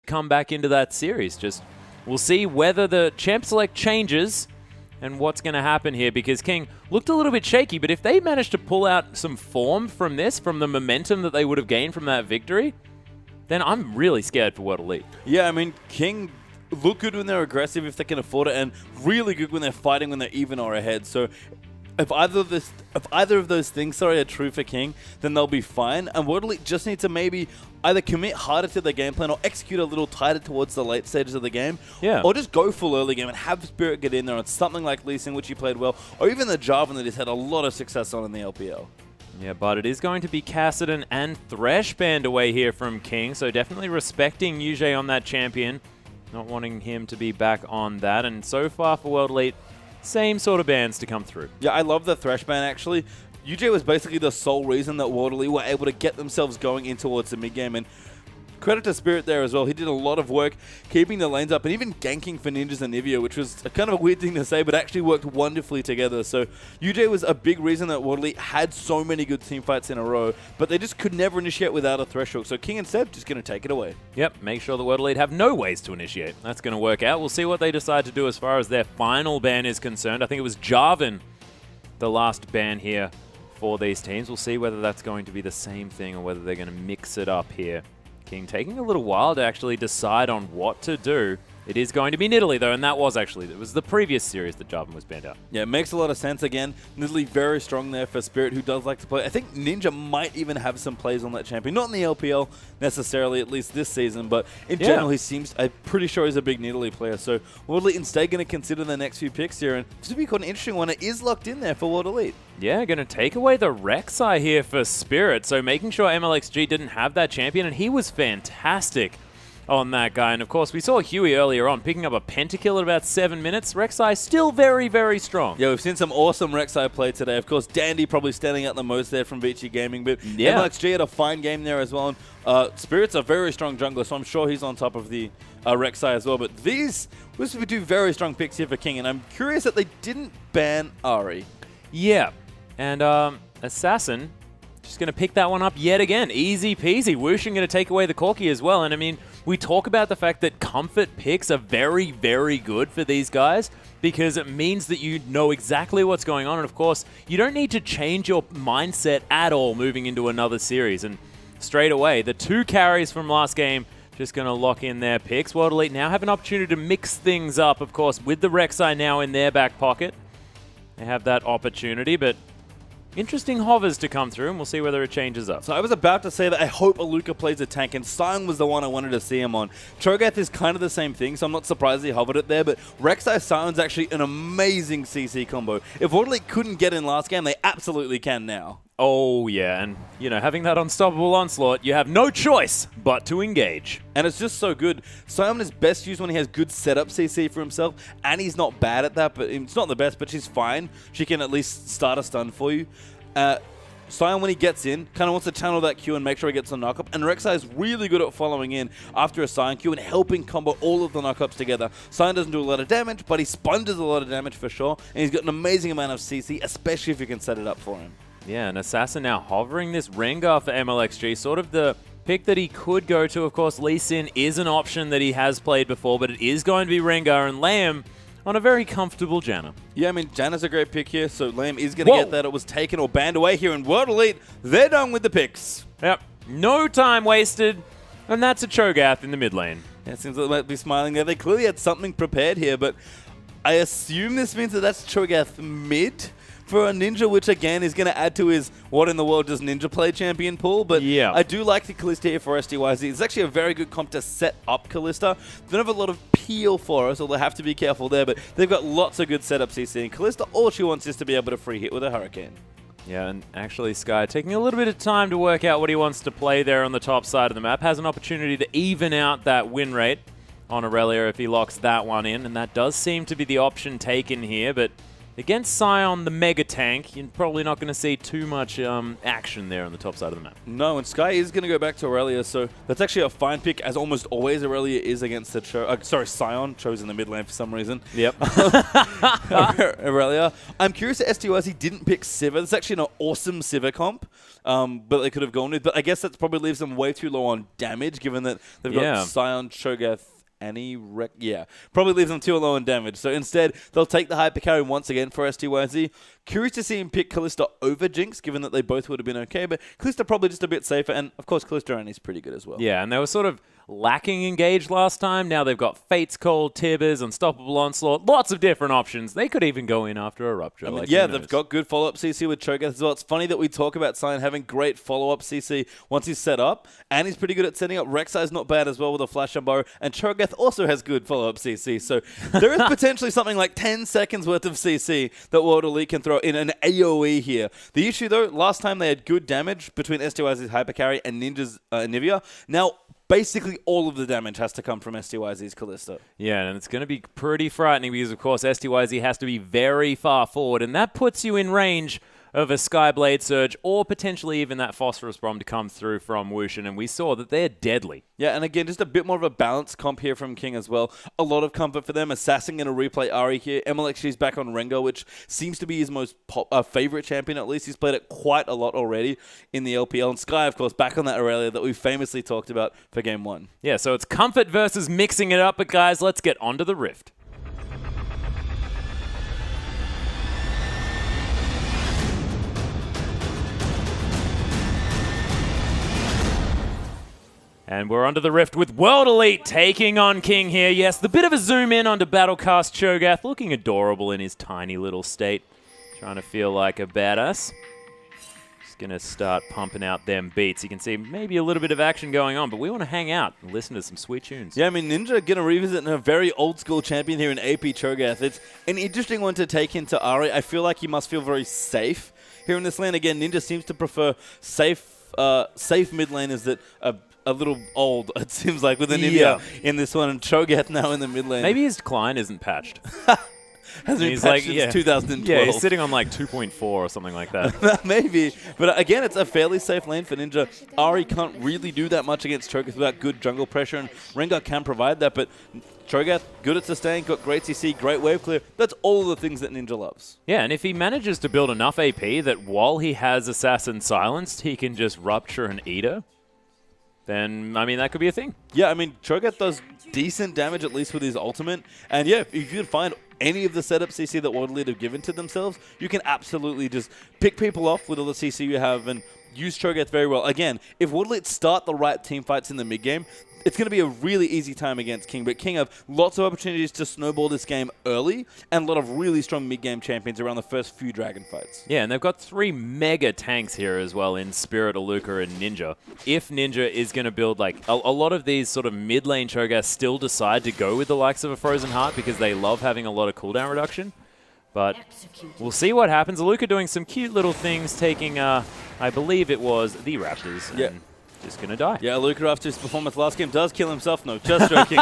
come back into that series. Just we'll see whether the champ select changes and what's going to happen here, because King looked a little bit shaky, but if they manage to pull out some form from this, from the momentum that they would have gained from that victory, then I'm really scared for World Elite. Yeah, I mean, King look good when they're aggressive if they can afford it, and really good when they're fighting when they're even or ahead. So if either of those things are true for King, then they'll be fine. And World Elite just need to maybe either commit harder to their game plan or execute a little tighter towards the late stages of the game. Yeah. Or just go full early game and have Spirit get in there on something like Lee Sin, which he played well, or even the Jarvan that he's had a lot of success on in the LPL. Yeah, but it is going to be Kassadin and Thresh banned away here from King, so definitely respecting Yuji on that champion, not wanting him to be back on that. And so far for World Elite, same sort of bans to come through. Yeah, I love the Thresh ban, actually. UJ was basically the sole reason that World Elite were able to get themselves going in towards the mid-game, and credit to Spirit there as well. He did a lot of work keeping the lanes up and even ganking for Ninjas and Nivea, which was a kind of a weird thing to say, but actually worked wonderfully together. So UJ was a big reason that World Elite had so many good team fights in a row, but they just could never initiate without a threshold. So King and Seb just going to take it away. Yep, make sure the World Elite have no ways to initiate. That's going to work out. We'll see what they decide to do as far as their final ban is concerned. I think it was Jarvan, the last ban here for these teams. We'll see whether that's going to be the same thing or whether they're going to mix it up here. King taking a little while to actually decide on what to do. It is going to be Nidalee, though, and that was actually, it was the previous series that Jarvan was banned out. Yeah, it makes a lot of sense. Again, Nidalee very strong there for Spirit, who does like to play. I think Ninja might even have some plays on that champion. Not in the LPL necessarily, at least this season, but in general, he seems, I'm pretty sure he's a big Nidalee player. So World Elite instead going to consider the next few picks here, and this would be quite an interesting one. It is locked in there for World Elite. Yeah, going to take away the Rek'Sai here for Spirit, so making sure MLXG didn't have that champion, and he was fantastic on that guy. And of course, we saw Huey earlier on picking up a pentakill at about 7 minutes. Rek'Sai still very, very strong. Yeah, we've seen some awesome Rek'Sai play today. Of course, Dandy probably standing out the most there from VG Gaming, but MLXG had a fine game there as well. And Spirit's a very strong jungler, so I'm sure he's on top of the Rek'Sai as well. But these would do very strong picks here for King, and I'm curious that they didn't ban Ahri. Yeah, and Assassin just going to pick that one up yet again. Easy peasy. Wushin going to take away the Corki as well. And I mean, we talk about the fact that comfort picks are very, very good for these guys because it means that you know exactly what's going on. And of course, you don't need to change your mindset at all moving into another series. And straight away, the 2 carries from last game just going to lock in their picks. World Elite now have an opportunity to mix things up, of course, with the Rek'Sai now in their back pocket. They have that opportunity, but interesting hovers to come through, and we'll see whether it changes up. So I was about to say that I hope Aluka plays a tank, and Sion was the one I wanted to see him on. Cho'Gath is kind of the same thing, so I'm not surprised he hovered it there, but Rek'Sai Sion's actually an amazing CC combo. If World Elite couldn't get in last game, they absolutely can now. Oh, yeah, and, you know, having that unstoppable onslaught, you have no choice but to engage. And it's just so good. Sion is best used when he has good setup CC for himself, and he's not bad at that, but it's not the best, but she's fine. She can at least start a stun for you. Sion, when he gets in, kind of wants to channel that Q and make sure he gets the knock-up, and Rek'Sai is really good at following in after a Sion Q and helping combo all of the knock-ups together. Sion doesn't do a lot of damage, but he sponges a lot of damage for sure, and he's got an amazing amount of CC, especially if you can set it up for him. Yeah, and Assassin now hovering this Rengar for MLXG, sort of the pick that he could go to. Of course, Lee Sin is an option that he has played before, but it is going to be Rengar and Liam on a very comfortable Janna. Yeah, I mean, Janna's a great pick here, so Liam is going to get that. It was taken or banned away here in World Elite. They're done with the picks. Yep, no time wasted, and that's a Cho'Gath in the mid lane. Yeah, it seems like they might be smiling there. They clearly had something prepared here, but I assume this means that that's Cho'Gath mid for a Ninja, which again is going to add to his what in the world does Ninja play champion pool. But yeah, I do like the Kalista here for SDYZ. It's actually a very good comp to set up Kalista. They don't have a lot of peel for us, so they'll have to be careful there, but they've got lots of good setup CC. And Kalista, all she wants is to be able to free hit with a Hurricane. Yeah, and actually Sky taking a little bit of time to work out what he wants to play there on the top side of the map. Has an opportunity to even out that win rate on Aurelia if he locks that one in, and that does seem to be the option taken here, but Against Sion, the Mega Tank, you're probably not going to see too much action there on the top side of the map. No, and Sky is going to go back to Aurelia, so that's actually a fine pick, as almost always Aurelia is against the Sion. Cho's in the mid lane for some reason. Yep. Aurelia. I'm curious that STYZ didn't pick Sivir. It's actually an awesome Sivir comp, but they could have gone with. But I guess that probably leaves them way too low on damage, given that they've got Sion, Cho'Gath, probably leaves them too low on damage. So instead, they'll take the hyper carry once again for STYZ. Curious to see him pick Kalista over Jinx, given that they both would have been okay, but Kalista probably just a bit safer, and of course Kalista Annie's pretty good as well. Yeah, and they were sort of lacking engage last time. Now they've got Fate's Call, Tibbers, Unstoppable Onslaught, lots of different options. They could even go in after a Rupture. They've got good follow-up CC with Cho'Gath as well. It's funny that we talk about Sion having great follow-up CC once he's set up, and he's pretty good at setting up. Rek'Sai's not bad as well with a Flash and Burrow, and Cho'Gath also has good follow-up CC. So there is potentially something like 10 seconds worth of CC that World Elite can throw in an AoE here. The issue though, last time they had good damage between STYZ's Hypercarry and Ninja's Nivea. Now, basically all of the damage has to come from STYZ's Kalista. Yeah, and it's going to be pretty frightening because, of course, STYZ has to be very far forward, and that puts you in range of a Skyblade Surge or potentially even that Phosphorus Bomb to come through from Wushin, and we saw that they're deadly. Yeah, and again, just a bit more of a balanced comp here from King as well. A lot of comfort for them. Assassin going to replay Ahri here. MLXG's back on Rengar, which seems to be his most favorite champion, at least. He's played it quite a lot already in the LPL. And Sky, of course, back on that Aurelia that we famously talked about for Game 1. Yeah, so it's comfort versus mixing it up, but guys, let's get onto the Rift. And we're onto the Rift with World Elite taking on King here. Yes, the bit of a zoom in onto Battlecast Cho'Gath, looking adorable in his tiny little state. Trying to feel like a badass. Just going to start pumping out them beats. You can see maybe a little bit of action going on, but we want to hang out and listen to some sweet tunes. Yeah, I mean, Ninja going to revisit a very old school champion here in AP Cho'Gath. It's an interesting one to take into Ahri. I feel like he must feel very safe here in this lane. Again, Ninja seems to prefer safe mid laners that are a little old, it seems like, with Nivea in this one, and Cho'Gath now in the mid lane. Maybe his Klein isn't patched. Hasn't been patched since 2012. Yeah, he's sitting on like 2.4 or something like that. Maybe. But again, it's a fairly safe lane for Ninja. Ahri can't really do that much against Cho'Gath without good jungle pressure, and Rengar can provide that, but Cho'Gath, good at sustain, got great CC, great wave clear. That's all the things that Ninja loves. Yeah, and if he manages to build enough AP that while he has Assassin silenced, he can just Rupture and eat her, then, I mean, that could be a thing. Yeah, I mean, Cho'Gath does decent damage, at least with his ultimate. And yeah, if you could find any of the setup CC that World Elite have given to themselves, you can absolutely just pick people off with all the CC you have and use Cho'Gath very well. Again, if World Elite start the right team fights in the mid game, it's going to be a really easy time against King, but King have lots of opportunities to snowball this game early and a lot of really strong mid-game champions around the first few Dragon fights. Yeah, and they've got 3 mega tanks here as well in Spirit, Aluka, and Ninja. If Ninja is going to build, like, a lot of these sort of mid-lane Cho'Gath still decide to go with the likes of a Frozen Heart because they love having a lot of cooldown reduction. But we'll see what happens. Aluka doing some cute little things, taking, I believe it was the Raptors. Yeah. Just going to die. Yeah, Luca, after his performance last game, does kill himself. No, just joking.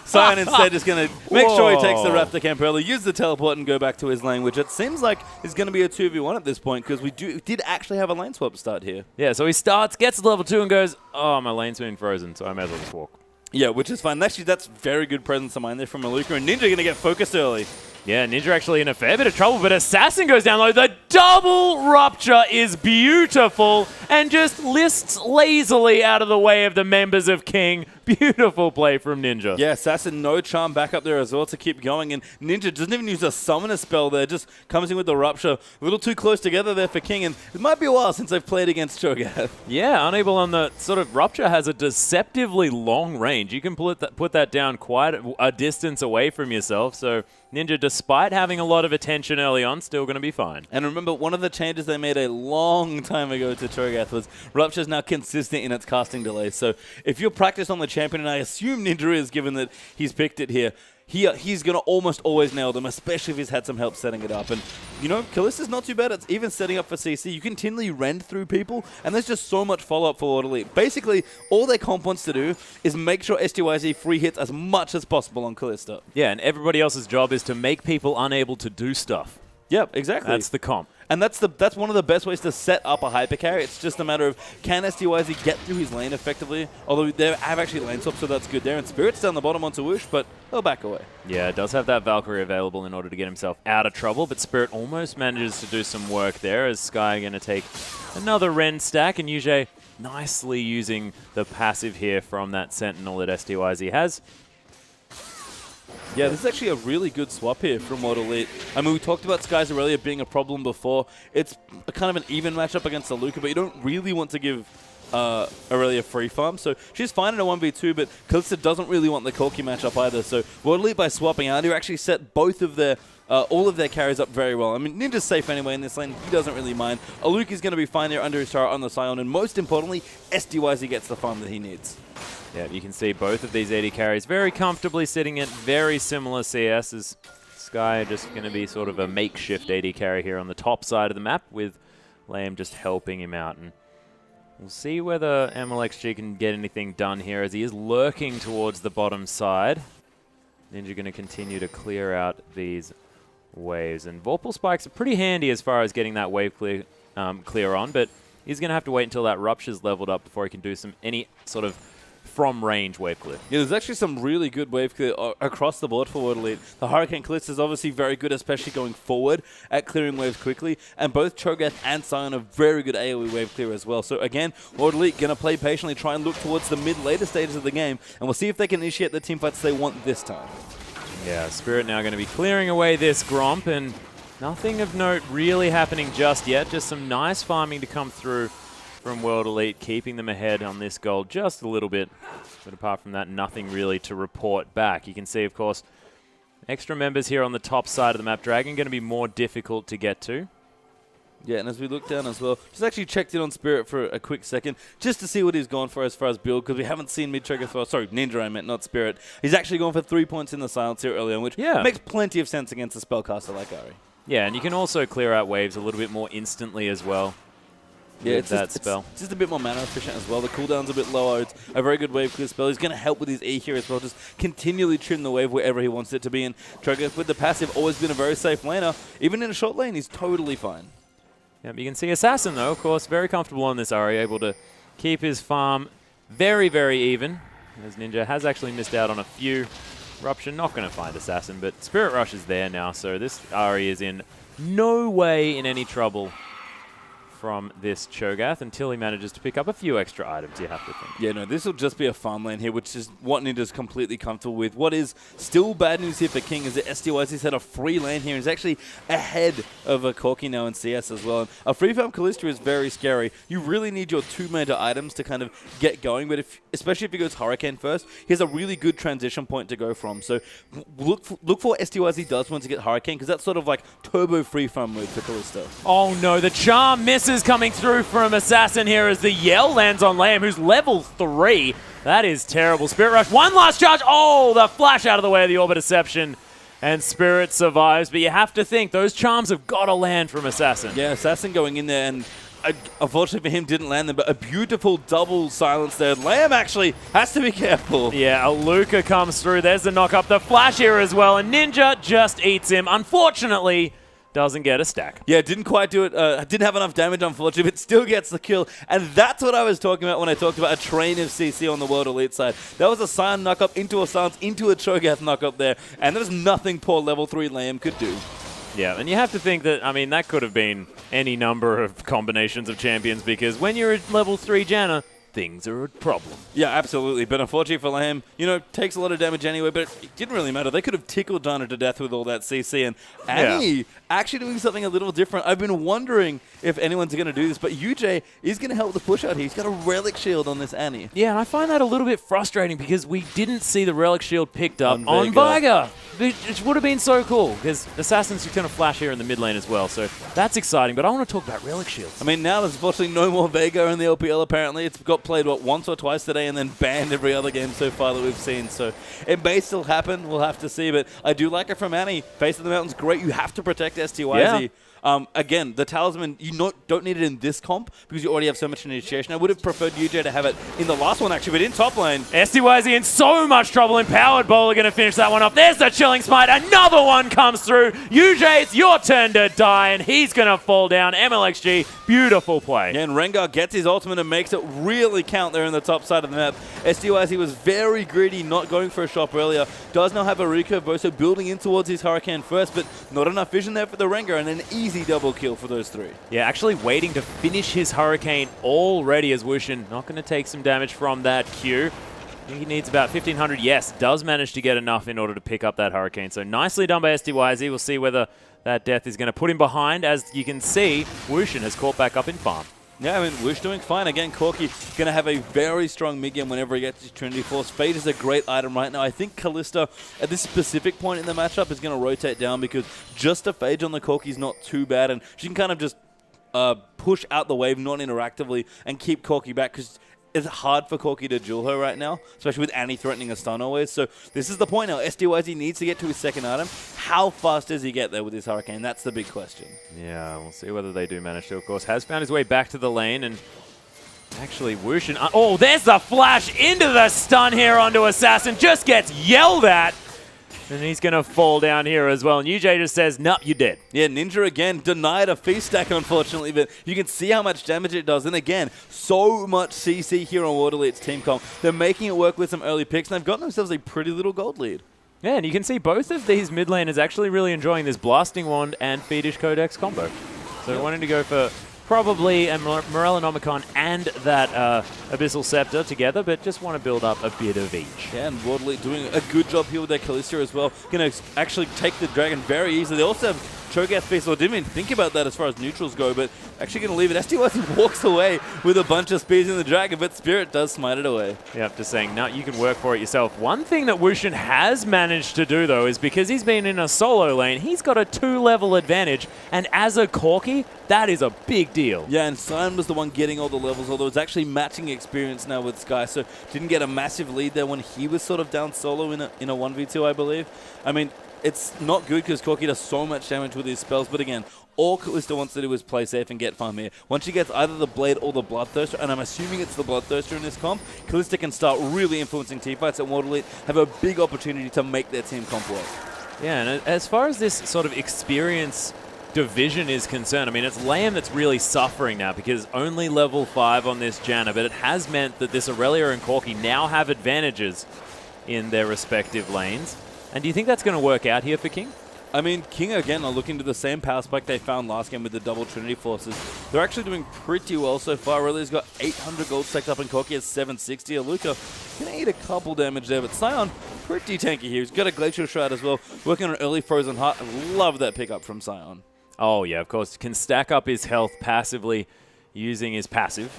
Sion instead is going to make sure he takes the Raptor camp early, use the teleport, and go back to his lane, which it seems like is going to be a 2v1 at this point, because we did actually have a lane swap start here. Yeah, so he starts, gets to level 2, and goes, oh, my lane's been frozen, so I may as well just walk. Yeah, which is fine. Actually, that's very good presence of mind there from Aluka, and Ninja going to get focused early. Yeah, Ninja actually in a fair bit of trouble, but Assassin goes down low. The double Rupture is beautiful and just lists lazily out of the way of the members of King. Beautiful play from Ninja. Yeah, Assassin, no charm back up there as well to keep going, and Ninja doesn't even use a summoner spell there, just comes in with the Rupture. A little too close together there for King, and it might be a while since they've played against Cho'Gath. Yeah, unable on the sort of Rupture has a deceptively long range. You can put that down quite a distance away from yourself, so Ninja, despite having a lot of attention early on, still going to be fine. And remember, one of the changes they made a long time ago to Cho'Gath was Rupture's now consistent in its casting delay. So if you're practiced on the champion, and I assume Ninja is, given that he's picked it here, he's going to almost always nail them, especially if he's had some help setting it up. And, you know, Kalista's not too bad. It's even setting up for CC. You continually rend through people, and there's just so much follow-up for World Elite. Basically, all their comp wants to do is make sure STYZ free hits as much as possible on Kalista. Yeah, and everybody else's job is to make people unable to do stuff. Yep, exactly. That's the comp. And that's one of the best ways to set up a hyper carry. It's just a matter of, can SDYZ get through his lane effectively? Although they have actually lane swap, so that's good there. And Spirit's down the bottom onto Whoosh, but he'll back away. Yeah, does have that Valkyrie available in order to get himself out of trouble, but Spirit almost manages to do some work there as Sky going to take another Ren stack, and Yuji nicely using the passive here from that Sentinel that SDYZ has. Yeah, this is actually a really good swap here from World Elite. I mean, we talked about Sky's Aurelia being a problem before. It's a kind of an even matchup against the Luca, but you don't really want to give Aurelia free farm. So she's fine in a 1v2, but Kalista doesn't really want the Corki matchup either. So World Elite, by swapping out, you actually set both of their all of their carries up very well. I mean, Ninja's safe anyway in this lane. He doesn't really mind. Aluki's going to be fine there under his turret on the Scion, and most importantly, SDYZ gets the farm that he needs. Yeah, you can see both of these AD carries very comfortably sitting at very similar CS as Sky just going to be sort of a makeshift AD carry here on the top side of the map with Lamb just helping him out. And we'll see whether MLXG can get anything done here as he is lurking towards the bottom side. Ninja going to continue to clear out these waves. And Vorpal Spikes are pretty handy as far as getting that wave clear on, but he's going to have to wait until that Rupture's leveled up before he can do any sort of from range wave clear. Yeah, there's actually some really good wave clear across the board for World Elite. The Hurricane Kalista is obviously very good, especially going forward at clearing waves quickly, and both Cho'Gath and Scion are very good AoE wave clear as well. So again, World Elite going to play patiently, try and look towards the mid-later stages of the game, and we'll see if they can initiate the teamfights they want this time. Yeah, Spirit now going to be clearing away this Gromp, and nothing of note really happening just yet. Just some nice farming to come through from World Elite, keeping them ahead on this goal just a little bit. But apart from that, nothing really to report back. You can see, of course, extra members here on the top side of the map. Dragon going to be more difficult to get to. Yeah, and as we look down as well, just actually checked in on Spirit for a quick second, just to see what he's gone for as far as build, because we haven't seen Mid-Cho'Gath, sorry, Ninja I meant, not Spirit. He's actually gone for 3 points in the silence here early on, which makes plenty of sense against a spellcaster like Ari. Yeah, and you can also clear out waves a little bit more instantly as well. Yeah, it's that spell. It's just a bit more mana efficient as well. The cooldown's a bit lower. It's a very good wave clear spell. He's going to help with his E here as well. Just continually trim the wave wherever he wants it to be. And Cho'Gath with the passive always been a very safe laner. Even in a short lane, he's totally fine. Yep, you can see Assassin, though, of course, very comfortable on this Ari, able to keep his farm very, very even. As Ninja has actually missed out on a few. Rupture not going to find Assassin, but Spirit Rush is there now, so this Ari is in no way in any trouble from this Cho'Gath until he manages to pick up a few extra items, you have to think. Yeah, no, this will just be a farm lane here, which is what Ninja's completely comfortable with. What is still bad news here for King is that SDYZ's had a free lane here. He's actually ahead of a Corki now in CS as well. And a free farm Kalista is very scary. You really need your 2 major items to kind of get going, but especially if he goes Hurricane first, he has a really good transition point to go from. So look for what SDYZ does once you get Hurricane, because that's sort of like turbo free farm mode for Kalista. Oh no, the charm misses coming through from Assassin here as the yell lands on Lamb, who's level 3. That is terrible. Spirit Rush, one last charge. Oh, the flash out of the way of the Orbit Deception. And Spirit survives, but you have to think those charms have got to land from Assassin. Yeah, Assassin going in there, and unfortunately for him, didn't land them, but a beautiful double silence there. Lamb actually has to be careful. Yeah, a Luca comes through. There's the knock up, the flash here as well, and Ninja just eats him. Unfortunately, doesn't get a stack. Yeah, didn't quite do it. Didn't have enough damage, unfortunately, but still gets the kill. And that's what I was talking about when I talked about a train of CC on the World Elite side. That was a Scion knock-up into a Silence, into a Cho'Gath knock-up there. And there's nothing poor level 3 Lamb could do. Yeah, and you have to think that, I mean, that could have been any number of combinations of champions, because when you're at level 3 Janna, things are a problem. Yeah, absolutely. But unfortunately for Lamb, you know, takes a lot of damage anyway, but it didn't really matter. They could have tickled Dana to death with all that CC. And Annie actually doing something a little different. I've been wondering if anyone's going to do this, but UJ is going to help the push out here. He's got a Relic Shield on this Annie. Yeah, and I find that a little bit frustrating because we didn't see the Relic Shield picked up on Veigar. It would have been so cool because Assassin's going to flash here in the mid lane as well. So that's exciting, but I want to talk about Relic Shields. I mean, now there's unfortunately no more Veigar in the LPL apparently. It's got played, what, once or twice today and then banned every other game so far that we've seen. So it may still happen. We'll have to see. But I do like it from Annie. Face of the Mountain's great. You have to protect STYZ. Yeah. Again, the Talisman, you don't need it in this comp because you already have so much initiation. I would have preferred UJ to have it in the last one, actually, but in top lane. STYZ in so much trouble. Empowered Bowler going to finish that one off. There's the Chilling Smite, another one comes through. UJ, it's your turn to die, and he's going to fall down. MLXG, beautiful play. Yeah, and Rengar gets his ultimate and makes it really count there in the top side of the map. SDYZ was very greedy, not going for a shop earlier. Does now have a recurve, Boso building in towards his Hurricane first, but not enough vision there for the Rengar, and an easy double kill for those three. Yeah, actually waiting to finish his Hurricane already as Wushin not going to take some damage from that Q. I think he needs about 1,500. Yes, does manage to get enough in order to pick up that Hurricane. So nicely done by SDYZ. We'll see whether that death is going to put him behind. As you can see, Wushin has caught back up in farm. Yeah, I mean, Wish doing fine. Again, Corki going to have a very strong mid-game whenever he gets his Trinity Force. Fade is a great item right now. I think Kalista, at this specific point in the matchup, is going to rotate down because just a Phage on the Corki is not too bad, and she can kind of just push out the wave non-interactively and keep Corki back because it's hard for Corki to duel her right now, especially with Annie threatening a stun always. So this is the point now. SDYZ needs to get to his second item. How fast does he get there with his Hurricane? That's the big question. Yeah, we'll see whether they do manage to, of course. Has found his way back to the lane, and actually Wushin... oh, there's the flash into the stun here onto Assassin. Just gets yelled at. And he's going to fall down here as well. And UJ just says, nope, you're dead. Yeah, Ninja again denied a feast stack, unfortunately, but you can see how much damage it does. And again, so much CC here on Waterlead's team comp. They're making it work with some early picks, and they've gotten themselves a pretty little gold lead. Yeah, and you can see both of these mid laners actually really enjoying this Blasting Wand and Fiendish Codex combo. So wanting to go for probably a Morellonomicon and that Abyssal Scepter together, but just want to build up a bit of each. Yeah, and Waterlead doing a good job here with their Kalista as well. Going to actually take the Dragon very easily. They also have Cho'Gath Feast, or didn't even think about that as far as neutrals go, but actually going to leave it. SDYZ walks away with a bunch of speeds in the Dragon, but Spirit does smite it away. Yep, just saying, no, you can work for it yourself. One thing that Wushin has managed to do, though, is because he's been in a solo lane, he's got a 2-level advantage, and as a Corki, that is a big deal. Yeah, and Sion was the one getting all the levels, although it's actually matching experience now with Sky, so didn't get a massive lead there when he was sort of down solo in a 1v2, I believe. I mean, it's not good because Corki does so much damage with his spells, but again, all Kalista wants to do is play safe and get farm here. Once she gets either the Blade or the Bloodthirster, and I'm assuming it's the Bloodthirster in this comp, Kalista can start really influencing teamfights, and Waterlead have a big opportunity to make their team comp work. Yeah, and as far as this sort of experience division is concerned, I mean, it's Lamb that's really suffering now because only level 5 on this Janna, but it has meant that this Aurelia and Corki now have advantages in their respective lanes. And do you think that's going to work out here for King? I mean, King, again, are looking to the same power spike they found last game with the double Trinity Forces. They're actually doing pretty well so far. Aurelia's got 800 gold stacked up, and Corki has 760. Aluka can eat a couple damage there, but Sion, pretty tanky here. He's got a Glacial Shroud as well, working on an early Frozen Heart. I love that pickup from Sion. Oh, yeah, of course. Can stack up his health passively using his passive,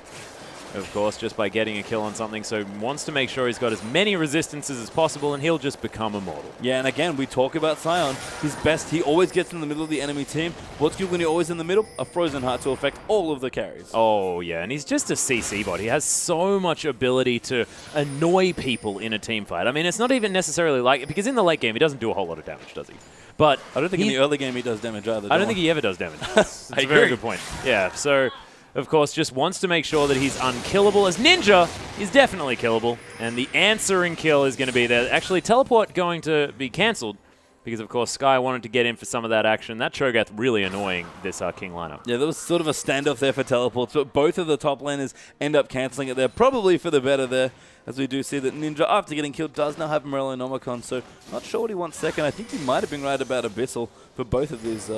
of course, just by getting a kill on something. So wants to make sure he's got as many resistances as possible, and he'll just become immortal. Yeah, and again, we talk about Sion. His best, he always gets in the middle of the enemy team. What's good when you're always in the middle? A Frozen Heart to affect all of the carries. Oh, yeah, and he's just a CC bot. He has so much ability to annoy people in a team fight. I mean, it's not even necessarily like, because in the late game, he doesn't do a whole lot of damage, does he? But I don't think in the early game he does damage either. I don't think he ever does damage. That's a very good point. Yeah, so of course just wants to make sure that he's unkillable, as Ninja is definitely killable, and the answering kill is going to be there. Actually, teleport going to be cancelled because of course Sky wanted to get in for some of that action. That Cho'Gath really annoying this King lineup. Yeah, there was sort of a standoff there for teleports, but both of the top laners end up cancelling it there, probably for the better there. As we do see that Ninja, after getting killed, does now have Morellonomicon, so not sure what he wants second. I think he might have been right about Abyssal for both of these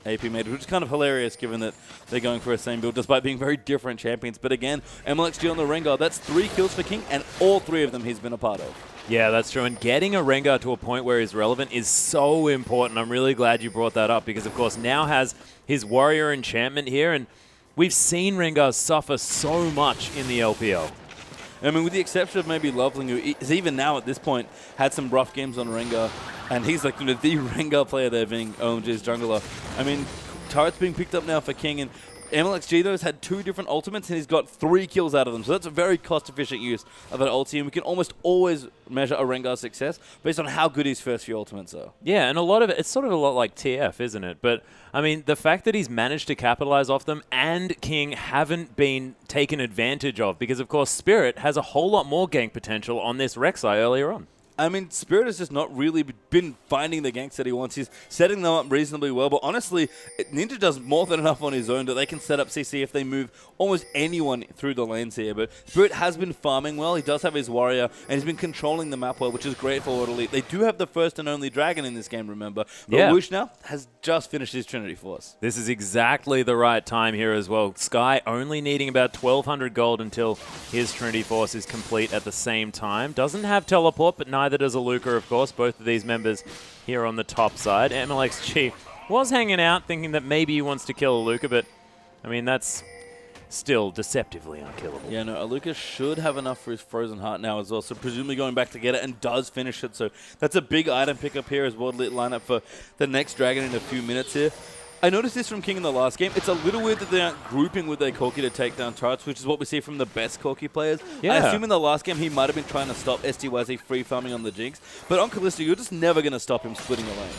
AP mages, which is kind of hilarious given that they're going for a same build despite being very different champions. But again, MLXG on the Rengar, that's 3 kills for King, and all 3 of them he's been a part of. Yeah, that's true. And getting a Rengar to a point where he's relevant is so important. I'm really glad you brought that up because, of course, now has his Warrior Enchantment here, and we've seen Rengar suffer so much in the LPL. I mean, with the exception of maybe Loveling, who is even now at this point had some rough games on Rengar, and he's like, you know, the Rengar player there being OMG's jungler. I mean, turret's being picked up now for King, and MLXG, though, has had 2 different ultimates, and he's got 3 kills out of them. So that's a very cost-efficient use of an ulti, and we can almost always measure a Rengar's success based on how good his first few ultimates are. Yeah, and a lot of it, it's sort of a lot like TF, isn't it? But, I mean, the fact that he's managed to capitalize off them and King haven't been taken advantage of, because, of course, Spirit has a whole lot more gank potential on this Rek'Sai earlier on. I mean, Spirit has just not really been finding the ganks that he wants. He's setting them up reasonably well. But honestly, Ninja does more than enough on his own that they can set up CC if they move almost anyone through the lanes here. But Spirit has been farming well. He does have his warrior, and he's been controlling the map well, which is great for World Elite. They do have the first and only dragon in this game, remember. But Woosh now has just finished his Trinity Force. This is exactly the right time here as well. Sky only needing about 1,200 gold until his Trinity Force is complete at the same time. Doesn't have teleport, but neither does Aluka, of course. Both of these members here on the top side. MLXG was hanging out, thinking that maybe he wants to kill Aluka, but, I mean, that's still deceptively unkillable. Yeah, no, Aluka should have enough for his Frozen Heart now as well, so presumably going back to get it and does finish it. So that's a big item pickup here as World Elite lineup for the next dragon in a few minutes here. I noticed this from King in the last game. It's a little weird that they aren't grouping with their Corki to take down turrets, which is what we see from the best Corki players. Yeah. I assume in the last game he might have been trying to stop SDYZ free farming on the Jinx, but on Kalista, you're just never going to stop him splitting a lane.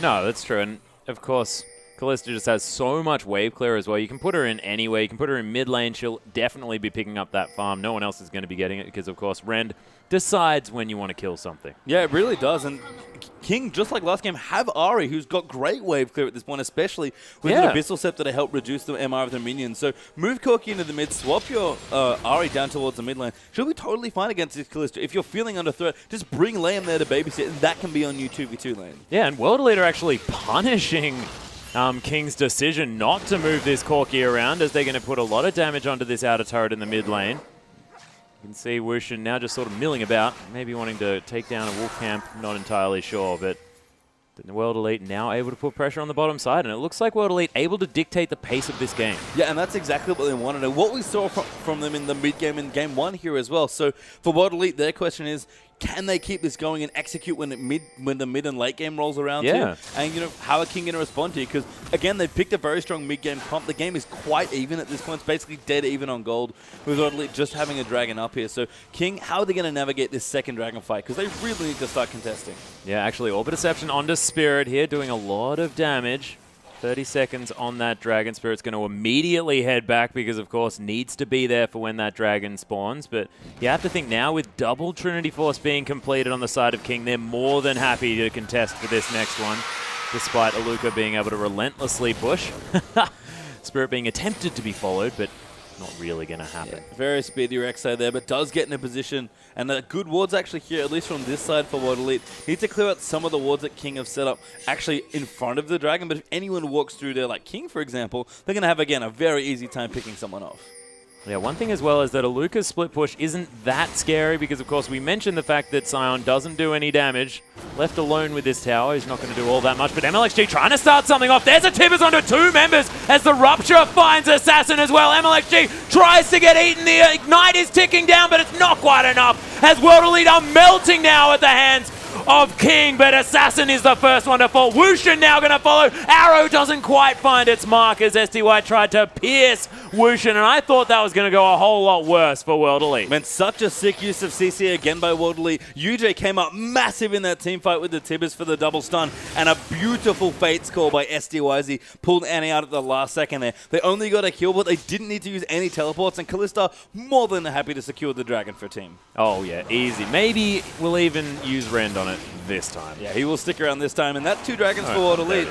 No, that's true. And, of course, Kalista just has so much wave clear as well. You can put her in anywhere. You can put her in mid lane. She'll definitely be picking up that farm. No one else is going to be getting it because, of course, Rend decides when you want to kill something. Yeah, it really does. And King, just like last game, have Ahri, who's got great wave clear at this point, especially with an Abyssal Scepter to help reduce the MR of the minions. So move Corki into the mid, swap your Ahri down towards the mid lane. She'll be totally fine against this Kalista. If you're feeling under threat, just bring Liam there to babysit, and that can be on you 2v2 lane. Yeah, and World Elite are actually punishing King's decision not to move this Corki around, as they're going to put a lot of damage onto this outer turret in the mid lane. You can see Wushin now just sort of milling about, maybe wanting to take down a Wolf Camp, not entirely sure, but the World Elite now able to put pressure on the bottom side, and it looks like World Elite able to dictate the pace of this game. Yeah, and that's exactly what they wanted, and what we saw from them in the mid-game in Game 1 here as well. So for World Elite, their question is, can they keep this going and execute when the mid and late game rolls around too? And, you know, how are King going to respond to you? Because, again, they've picked a very strong mid-game comp. The game is quite even at this point. It's basically dead even on gold, with World Elite just having a dragon up here. So, King, how are they going to navigate this second dragon fight? Because they really need to start contesting. Yeah, actually, Orbit Deception onto Spirit here, doing a lot of damage. 30 seconds on that dragon. Spirit's going to immediately head back because, of course, needs to be there for when that dragon spawns. But you have to think now with double Trinity Force being completed on the side of King, they're more than happy to contest for this next one, despite Aluka being able to relentlessly push. Spirit being attempted to be followed, but not really going to happen. Yeah, very speedy Rek'Sai there, but does get in a position, and good wards actually here, at least from this side for World Elite. Need to clear out some of the wards that King have set up actually in front of the dragon, but if anyone walks through there, like King, for example, they're going to have, again, a very easy time picking someone off. Yeah, one thing as well is that Aluka's split push isn't that scary because, of course, we mentioned the fact that Sion doesn't do any damage. Left alone with this tower, he's not going to do all that much, but MLXG trying to start something off. There's a Tibbers onto two members as the Rupture finds Assassin as well. MLXG tries to get eaten. The Ignite is ticking down, but it's not quite enough as World Elite are melting now at the hands of King, but Assassin is the first one to fall. Wushin now going to follow. Arrow doesn't quite find its mark as SDY tried to pierce Wushin, and I thought that was going to go a whole lot worse for World Elite. Man, such a sick use of CC again by World Elite. UJ came up massive in that team fight with the Tibbers for the double stun, and a beautiful Fates call by SDYZ pulled Annie out at the last second there. They only got a kill, but they didn't need to use any teleports, and Kalista more than happy to secure the dragon for team. Oh yeah, easy. Maybe we'll even use Rend on it this time. Yeah, he will stick around this time, and that's two dragons for World Elite.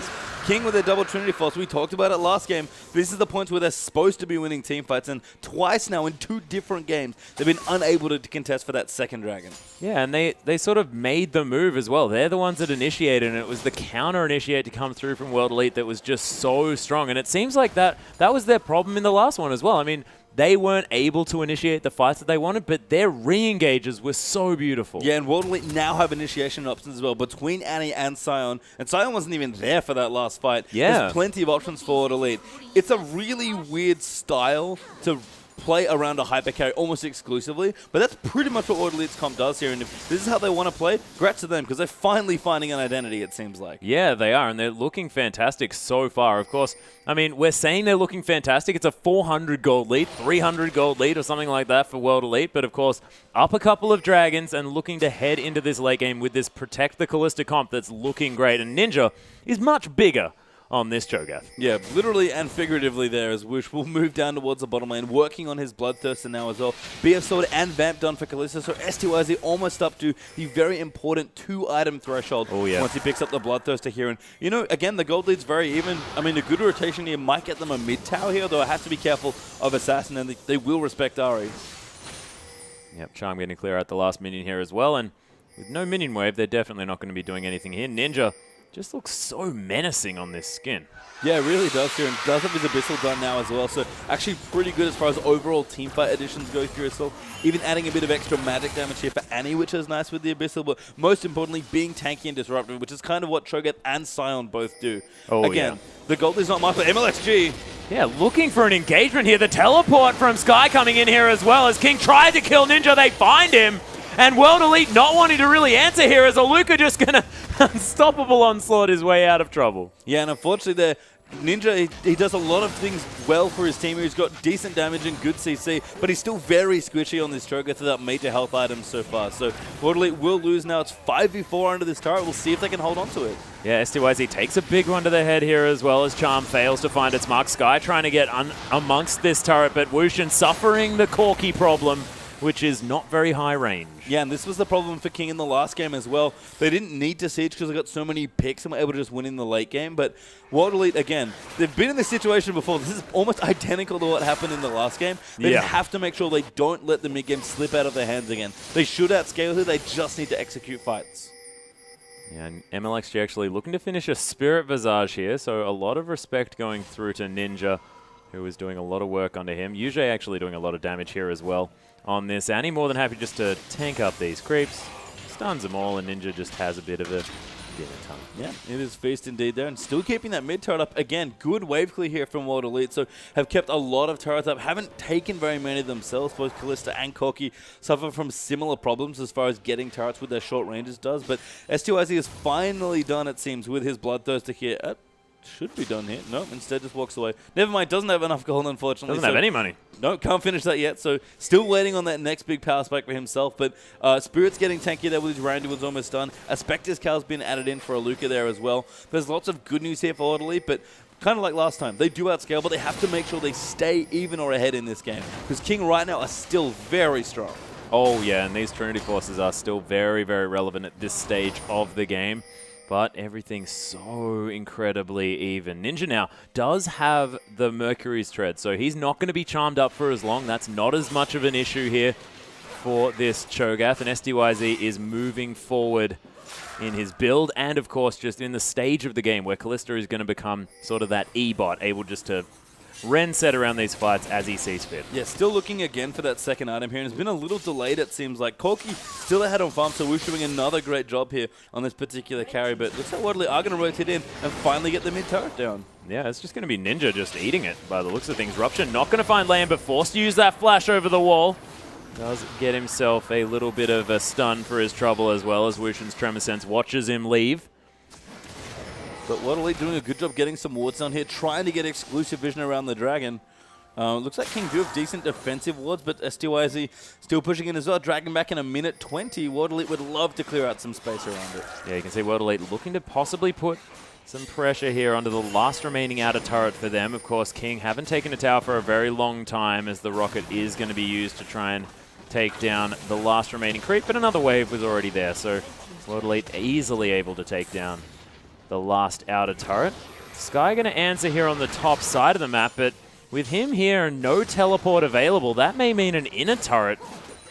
King with their double Trinity Force. We talked about it last game. This is the point where they're supposed to be winning team fights, and twice now in two different games, they've been unable to contest for that second dragon. Yeah, and they sort of made the move as well. They're the ones that initiated, and it was the counter initiate to come through from World Elite that was just so strong. And it seems like that was their problem in the last one as well. I mean, they weren't able to initiate the fights that they wanted, but their re-engages were so beautiful. Yeah, and World Elite now have initiation options as well between Annie and Sion. And Sion wasn't even there for that last fight. Yeah. There's plenty of options for World Elite. It's a really weird style to play around a hyper carry almost exclusively, but that's pretty much what World Elite's comp does here, and if this is how they want to play, congrats to them, because they're finally finding an identity, it seems like. Yeah, they are, and they're looking fantastic so far. Of course, I mean, we're saying they're looking fantastic. It's a 400 gold lead, 300 gold lead, or something like that for World Elite, but of course, up a couple of dragons and looking to head into this late game with this Protect the Kalista comp that's looking great, and Ninja is much bigger on this Cho'Gath. Yeah, literally and figuratively there as Woosh will move down towards the bottom lane, working on his Bloodthirster now as well. BF Sword and Vamp done for Kalista, so STYZ almost up to the very important 2-item threshold once he picks up the Bloodthirster here. And, you know, again, the gold lead's very even. I mean, a good rotation here might get them a mid-tower here, though I have to be careful of Assassin, and they will respect Ari. Yep, Charm getting clear out the last minion here as well, and with no minion wave, they're definitely not going to be doing anything here. Ninja just looks so menacing on this skin. Yeah, it really does here, and does have his Abyssal done now as well, so actually pretty good as far as overall teamfight additions go here as well. Even adding a bit of extra magic damage here for Annie, which is nice with the Abyssal, but most importantly, being tanky and disruptive, which is kind of what Cho'Gath and Sion both do. Again, the gold is not much, but MLXG. Yeah, looking for an engagement here. The teleport from Sky coming in here as well. As King tried to kill Ninja, they find him. And World Elite not wanting to really answer here as Aluka just going to unstoppable onslaught his way out of trouble. Yeah, and unfortunately Ninja, he does a lot of things well for his team. He's got decent damage and good CC, but he's still very squishy on this Cho'Gath without major health items so far. So World Elite will lose now. It's 5v4 under this turret. We'll see if they can hold on to it. Yeah, STYZ takes a big one to the head here as well as Charm fails to find its mark. Sky trying to get amongst this turret, but Wushin suffering the Corki problem, which is not very high range. Yeah, and this was the problem for King in the last game as well. They didn't need to siege because they got so many picks and were able to just win in the late game. But World Elite, again, they've been in this situation before. This is almost identical to what happened in the last game. They just have to make sure they don't let the mid-game slip out of their hands again. They should outscale here. They just need to execute fights. Yeah, and MLXG actually looking to finish a Spirit Visage here, so a lot of respect going through to Ninja, who is doing a lot of work under him. Yuji actually doing a lot of damage here as well on this. Annie more than happy just to tank up these creeps. Stuns them all, and Ninja just has a bit of a time. Yeah, it is feast indeed there, and still keeping that mid turret up. Again, good wave clear here from World Elite, so have kept a lot of turrets up. Haven't taken very many themselves. Both Kalista and Corki suffer from similar problems as far as getting turrets with their short ranges does, but STYZ is finally done, it seems, with his Bloodthirster here. Should be done here. No, instead just walks away. Never mind, doesn't have enough gold, unfortunately. Doesn't have any money. No, can't finish that yet, so still waiting on that next big power spike for himself, but Spirit's getting tanky there with his Randy was almost done. A Spectre's Cal's been added in for Aluka there as well. There's lots of good news here for World Elite, but kind of like last time, they do outscale, but they have to make sure they stay even or ahead in this game, because King right now are still very strong. Oh yeah, and these Trinity Forces are still very, very relevant at this stage of the game. But everything's so incredibly even. Ninja now does have the Mercury's Tread, so he's not going to be charmed up for as long. That's not as much of an issue here for this Cho'Gath. And STYZ is moving forward in his build and, of course, just in the stage of the game where Kalista is going to become sort of that E-bot, able just to set around these fights as he sees fit. Yeah, still looking again for that second item here, and it's been a little delayed, it seems like. Corki still ahead on farm, so Woosh doing another great job here on this particular carry, but looks like World Elite are going to rotate in and finally get the mid-turret down. Yeah, it's just going to be Ninja just eating it by the looks of things. Rupture not going to find Land, but forced to use that flash over the wall. Does get himself a little bit of a stun for his trouble as well as Wushin's Tremor Sense watches him leave. But World Elite doing a good job getting some wards down here, trying to get exclusive vision around the Dragon. Looks like King do have decent defensive wards, but STYZ still pushing in as well. Dragon back in a minute 20. World Elite would love to clear out some space around it. Yeah, you can see World Elite looking to possibly put some pressure here onto the last remaining outer turret for them. Of course, King haven't taken a tower for a very long time, as the rocket is going to be used to try and take down the last remaining creep, but another wave was already there, so World Elite easily able to take down the last outer turret. Sky going to answer here on the top side of the map, but with him here and no teleport available, that may mean an inner turret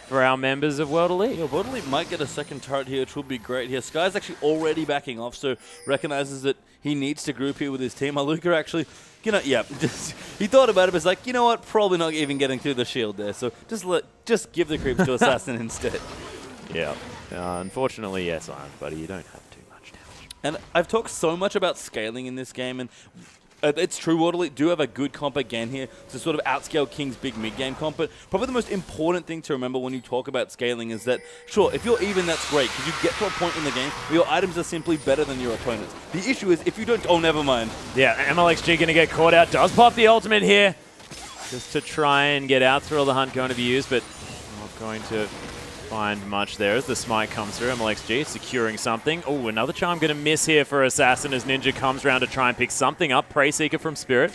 for our members of World Elite. Yeah, World Elite might get a second turret here, which would be great here. Sky's actually already backing off, so recognizes that he needs to group here with his team. Aluka actually, you know, yeah, he thought about it, but it's like, you know what, probably not even getting through the shield there, so just give the creeps to Assassin instead. Yeah, unfortunately, yes, Iron Buddy, you don't have too much damage. And I've talked so much about scaling in this game, and it's true, World Elite do have a good comp again here to sort of outscale King's big mid-game comp, but probably the most important thing to remember when you talk about scaling is that, sure, if you're even, that's great, because you get to a point in the game where your items are simply better than your opponents. The issue is, if you don't, oh, never mind. Yeah, MLXG going to get caught out, does pop the ultimate here, just to try and get out through all the hunt going to be used, but not going to find much there as the smite comes through. MLXG securing something. Oh, another charm going to miss here for Assassin as Ninja comes around to try and pick something up. Prey Seeker from Spirit.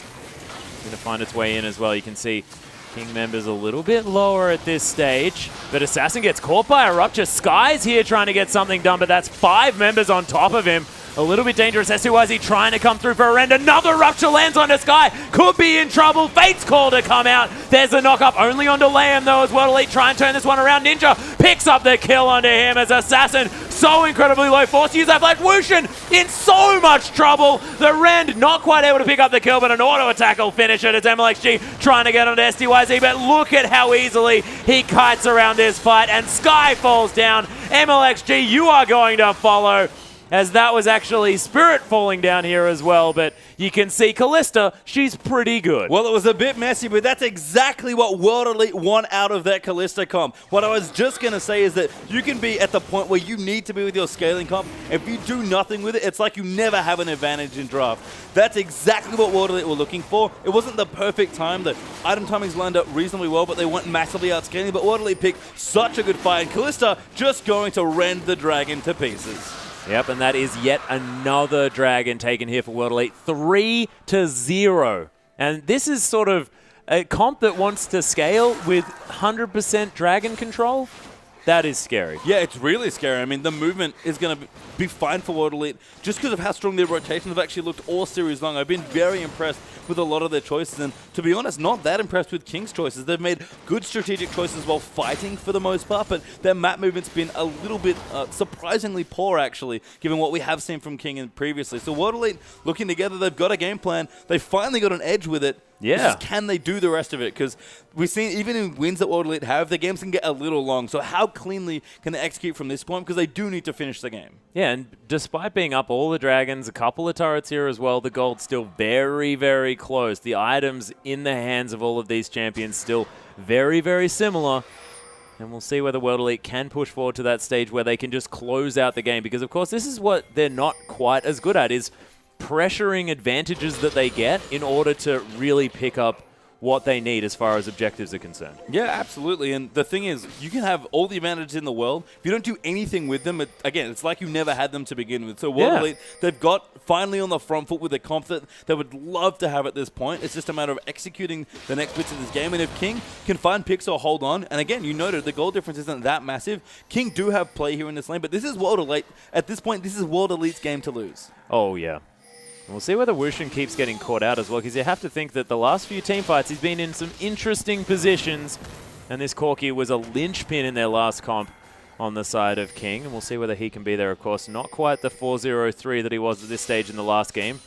Going to find its way in as well. You can see King members a little bit lower at this stage, but Assassin gets caught by a Rupture. Sky's here trying to get something done, but that's 5 members on top of him. A little bit dangerous. SYZ trying to come through for a rend. Another Rupture lands onto Sky. Could be in trouble. Fate's call to come out. There's a knock-up only onto Liam, though, as World Elite try and turn this one around. Ninja picks up the kill onto him as Assassin so incredibly low force. Use that flash. Wushin in so much trouble. The rend not quite able to pick up the kill, but an auto attack will finish it as MLXG trying to get onto STYZ. But look at how easily he kites around this fight, and Sky falls down. MLXG, you are going to follow, as that was actually Spirit falling down here as well, but you can see Callista, she's pretty good. Well, it was a bit messy, but that's exactly what World Elite want out of that Callista comp. What I was just going to say is that you can be at the point where you need to be with your scaling comp. If you do nothing with it, it's like you never have an advantage in draft. That's exactly what World Elite were looking for. It wasn't the perfect time. The item timings lined up reasonably well, but they weren't massively outscaling. But World Elite picked such a good fight, and Callista just going to rend the dragon to pieces. Yep, and that is yet another dragon taken here for World Elite. 3-0. And this is sort of a comp that wants to scale with 100% dragon control. That is scary. Yeah, it's really scary. I mean, the movement is going to be fine for World Elite just because of how strong their rotations have actually looked all series long. I've been very impressed with a lot of their choices, and to be honest, not that impressed with King's choices. They've made good strategic choices while fighting for the most part, but their map movement's been a little bit surprisingly poor, actually, given what we have seen from King and previously. So World Elite looking together, they've got a game plan. They finally got an edge with it. Yeah. Just can they do the rest of it? Because we've seen, even in wins that World Elite have, the games can get a little long. So how cleanly can they execute from this point? Because they do need to finish the game. Yeah, and despite being up all the dragons, a couple of turrets here as well, the gold's still very, very close. The items in the hands of all of these champions still very, very similar. And we'll see whether World Elite can push forward to that stage where they can just close out the game. Because, of course, this is what they're not quite as good at, is pressuring advantages that they get in order to really pick up what they need as far as objectives are concerned. Yeah, absolutely. And the thing is, you can have all the advantages in the world. If you don't do anything with them, again, it's like you never had them to begin with. So World Elite, they've got finally on the front foot with a comp that they would love to have at this point. It's just a matter of executing the next bits of this game. And if King can find picks or hold on, and again, you noted the goal difference isn't that massive. King do have play here in this lane, but this is World Elite. At this point, this is World Elite's game to lose. Oh, yeah. We'll see whether Wushin keeps getting caught out as well, because you have to think that the last few team fights, he's been in some interesting positions, and this Corki was a linchpin in their last comp on the side of King, and we'll see whether he can be there, of course. Not quite the 4-0-3 that he was at this stage in the last game,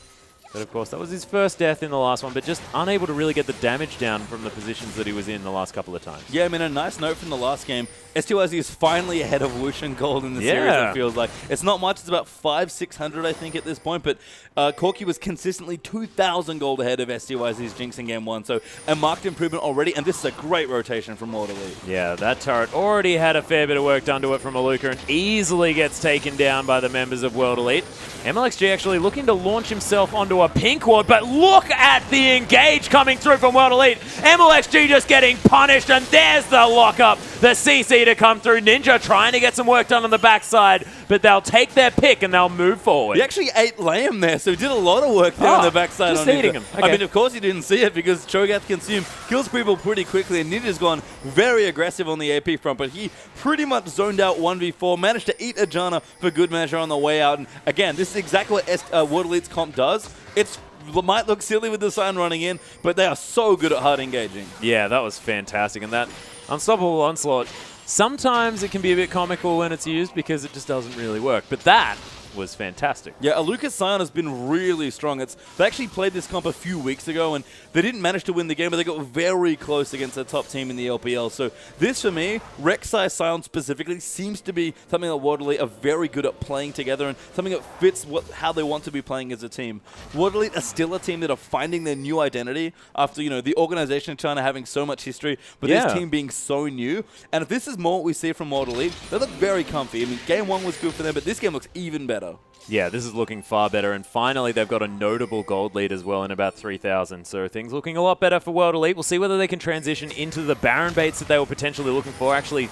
but of course that was his first death in the last one, but just unable to really get the damage down from the positions that he was in the last couple of times. Yeah, I mean, a nice note from the last game. STYZ is finally ahead of Wushin Gold in the series, it feels like. It's not much. It's about 500-600, I think, at this point. But Corki was consistently 2,000 gold ahead of STYZ's Jinx in Game 1. So a marked improvement already, and this is a great rotation from World Elite. Yeah, that turret already had a fair bit of work done to it from Aluka and easily gets taken down by the members of World Elite. MLXG actually looking to launch himself onto a pink ward, but look at the engage coming through from World Elite. MLXG just getting punished, and there's the lockup. The CC to come through. Ninja trying to get some work done on the backside, but they'll take their pick and they'll move forward. He actually ate Liam there, so he did a lot of work there on the backside. Just on eating Ninja. him. Okay. I mean, of course you didn't see it because Cho'Gath Consume kills people pretty quickly, and Ninja's gone very aggressive on the AP front, but he pretty much zoned out 1v4, managed to eat a Janna for good measure on the way out. And again, this is exactly what World Elite's comp does. It might look silly with the sign running in, but they are so good at hard engaging. Yeah, that was fantastic. And that Unstoppable Onslaught, sometimes it can be a bit comical when it's used because it just doesn't really work. But that was fantastic. Yeah, Aluka's Scion has been really strong. They actually played this comp a few weeks ago, and they didn't manage to win the game, but they got very close against the top team in the LPL. So this, for me, Rek'Sai Scion specifically, seems to be something that World Elite are very good at playing together and something that fits how they want to be playing as a team. World Elite are still a team that are finding their new identity after, the organization in China having so much history, but this team being so new. And if this is more what we see from World Elite, they look very comfy. I mean, Game 1 was good for them, but this game looks even better. Yeah, this is looking far better, and finally they've got a notable gold lead as well in about 3,000, so things looking a lot better for World Elite. We'll see whether they can transition into the Baron baits that they were potentially looking for. Actually,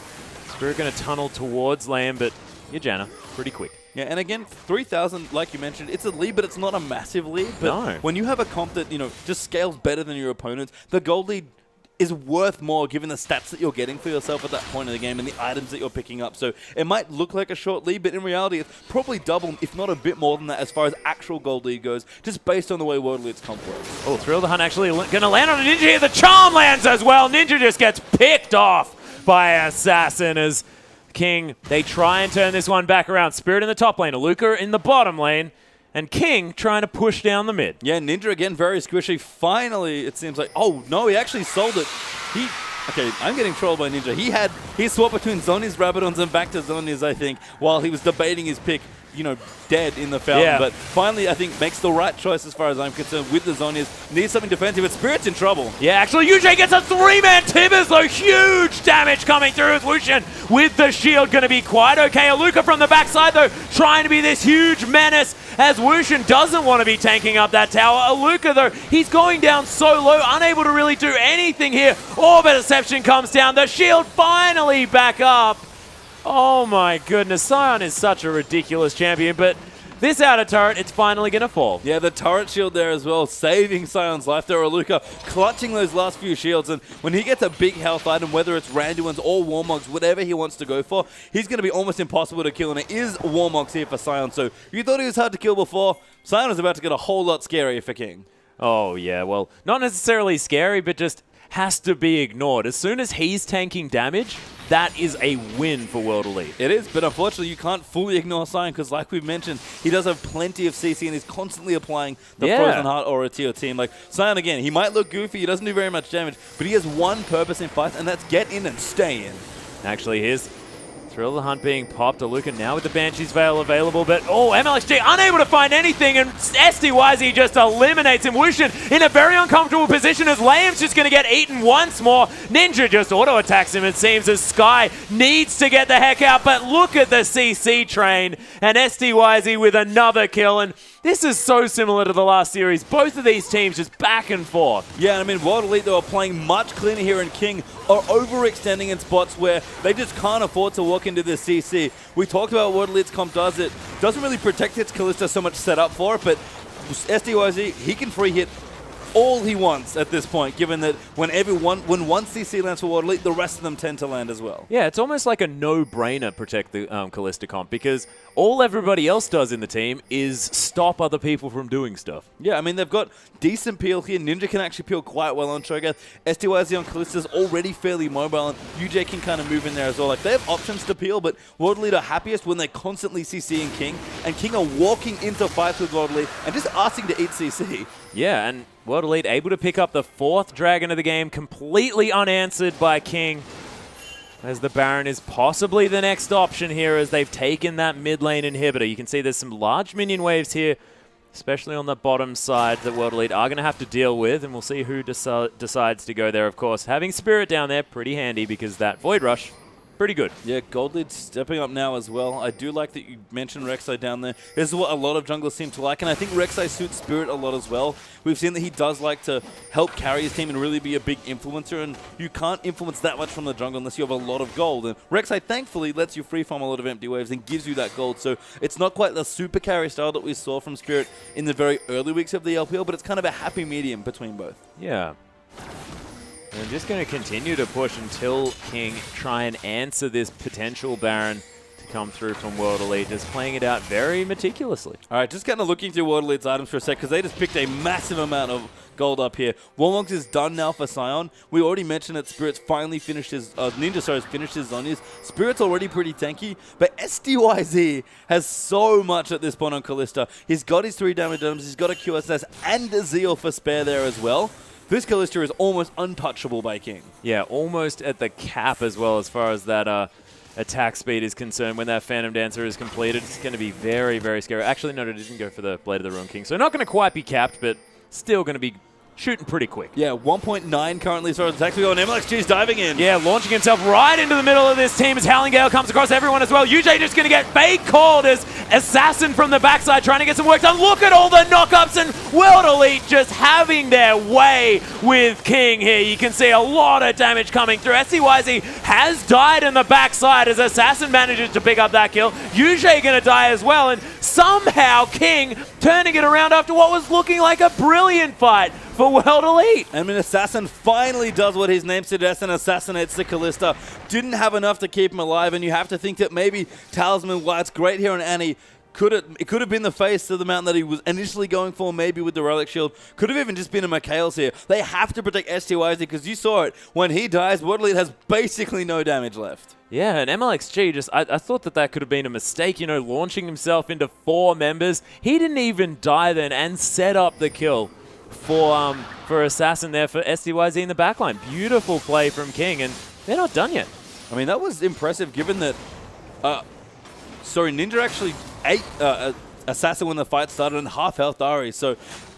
Spirit going to tunnel towards lane, but Yajana, pretty quick. Yeah, and again, 3,000, like you mentioned, it's a lead, but it's not a massive lead. But No. when you have a comp that, just scales better than your opponents, the gold lead is worth more given the stats that you're getting for yourself at that point in the game and the items that you're picking up. So it might look like a short lead, but in reality, it's probably double, if not a bit more than that as far as actual gold lead goes, just based on the way World Lead's comp works. Oh, Thrill the Hunt actually going to land on a Ninja here. The charm lands as well. Ninja just gets picked off by Assassin as King, they try and turn this one back around. Spirit in the top lane, Aluka in the bottom lane, and King trying to push down the mid. Yeah, Ninja again, very squishy. Finally, it seems like, oh no, he actually sold it. Okay, I'm getting trolled by Ninja. He swapped between Zhonya's Rabadons and back to Zhonya's, I think, while he was debating his pick, dead in the fountain. Yeah. But finally, I think, makes the right choice as far as I'm concerned with the Zhonya's. Needs something defensive, but Spirit's in trouble. Yeah, actually, UJ gets a 3-man Tibbers, though. Huge damage coming through with Wushin with the shield. Going to be quite okay. Aluka from the backside, though, trying to be this huge menace as Wushin doesn't want to be tanking up that tower. Aluka, though, he's going down so low, unable to really do anything here. Orb Deception comes down. The shield finally back up. Oh my goodness, Sion is such a ridiculous champion, but this outer turret, it's finally going to fall. Yeah, the turret shield there as well, saving Sion's life there. Aluka clutching those last few shields, and when he gets a big health item, whether it's Randuin's or Warmogs, whatever he wants to go for, he's going to be almost impossible to kill, and it is Warmogs here for Sion. So you thought he was hard to kill before, Sion is about to get a whole lot scarier for King. Oh yeah, well, not necessarily scary, but just has to be ignored. As soon as he's tanking damage, that is a win for World Elite. It is, but unfortunately you can't fully ignore Sion because like we've mentioned, he does have plenty of CC and he's constantly applying the Frozen Heart aura to your team. Like Sion again, he might look goofy, he doesn't do very much damage, but he has one purpose in fights and that's get in and stay in. Actually, here's Thrill the Hunt being popped. Aluka now with the Banshee's Veil available, but MLXG unable to find anything, and SDYZ just eliminates him. Wushin in a very uncomfortable position as Liam's just going to get eaten once more. Ninja just auto-attacks him, it seems, as Sky needs to get the heck out, but look at the CC train, and SDYZ with another kill, and this is so similar to the last series. Both of these teams just back and forth. Yeah, I mean, World Elite, they were playing much cleaner here, and King are overextending in spots where they just can't afford to walk into this CC. We talked about what World Elite's comp does. It doesn't really protect its Kalista so much set up for it, but SDYZ, he can free hit all he wants at this point, given that when one CC lands for World Elite, the rest of them tend to land as well. Yeah, it's almost like a no-brainer protect the Kalista comp, because all everybody else does in the team is stop other people from doing stuff. Yeah, I mean, they've got decent peel here. Ninja can actually peel quite well on Cho'Gath. SDYZ on Kalista's already fairly mobile, and UJ can kind of move in there as well. Like, they have options to peel, but World Elite are happiest when they're constantly CCing King, and King are walking into fights with World Elite and just asking to eat CC. Yeah, and World Elite able to pick up the 4th Dragon of the game, completely unanswered by King, as the Baron is possibly the next option here as they've taken that mid lane inhibitor. You can see there's some large minion waves here, especially on the bottom side, that World Elite are going to have to deal with, and we'll see who decides to go there, of course. Having Spirit down there, pretty handy, because that Void Rush, pretty good. Yeah, Gold Lead stepping up now as well. I do like that you mentioned Rek'Sai down there. This is what a lot of junglers seem to like, and I think Rek'Sai suits Spirit a lot as well. We've seen that he does like to help carry his team and really be a big influencer, and you can't influence that much from the jungle unless you have a lot of gold. And Rek'Sai thankfully lets you free farm a lot of empty waves and gives you that gold, so it's not quite the super carry style that we saw from Spirit in the very early weeks of the LPL, but it's kind of a happy medium between both. Yeah. I'm just going to continue to push until King try and answer this potential Baron to come through from World Elite, just playing it out very meticulously. All right, just kind of looking through World Elite's items for a sec, because they just picked a massive amount of gold up here. Warmogs is done now for Sion. We already mentioned that Spirit's finally finished his... Ninja finished his Zhonya's. Spirit's already pretty tanky, but SDYZ has so much at this point on Kalista. He's got his 3 damage items, he's got a QSS and a Zeal for spare there as well. This Kalista is almost untouchable by King. Yeah, almost at the cap as well as far as that attack speed is concerned. When that Phantom Dancer is completed, it's going to be very, very scary. Actually, no, it didn't go for the Blade of the Ruin King, so not going to quite be capped, but still going to be shooting pretty quick. Yeah, 1.9 currently as far as attacks we go, and MLXG's diving in. Yeah, launching himself right into the middle of this team as Howling Gale comes across everyone as well. UJ just going to get fake called as Assassin from the backside trying to get some work done. Look at all the knockups, and World Elite just having their way with King here. You can see a lot of damage coming through. SCYZ has died in the backside as Assassin manages to pick up that kill. UJ going to die as well, and somehow King turning it around after what was looking like a brilliant fight for World Elite. I mean, Assassin finally does what his name suggests and assassinates the Callista. Didn't have enough to keep him alive, and you have to think that maybe Talisman, while it's great here on Annie, it could have been the face of the mountain that he was initially going for, maybe with the Relic Shield. Could have even just been a Mikhail's here. They have to protect STYZ because you saw it. When he dies, World Elite has basically no damage left. Yeah, and MLXG just, I thought that could have been a mistake, you know, launching himself into 4 members. He didn't even die then and set up the kill for Assassin there for STYZ in the backline. Beautiful play from King, and they're not done yet. I mean, that was impressive given that, Ninja actually ate Assassin when the fight started and half health Ari, so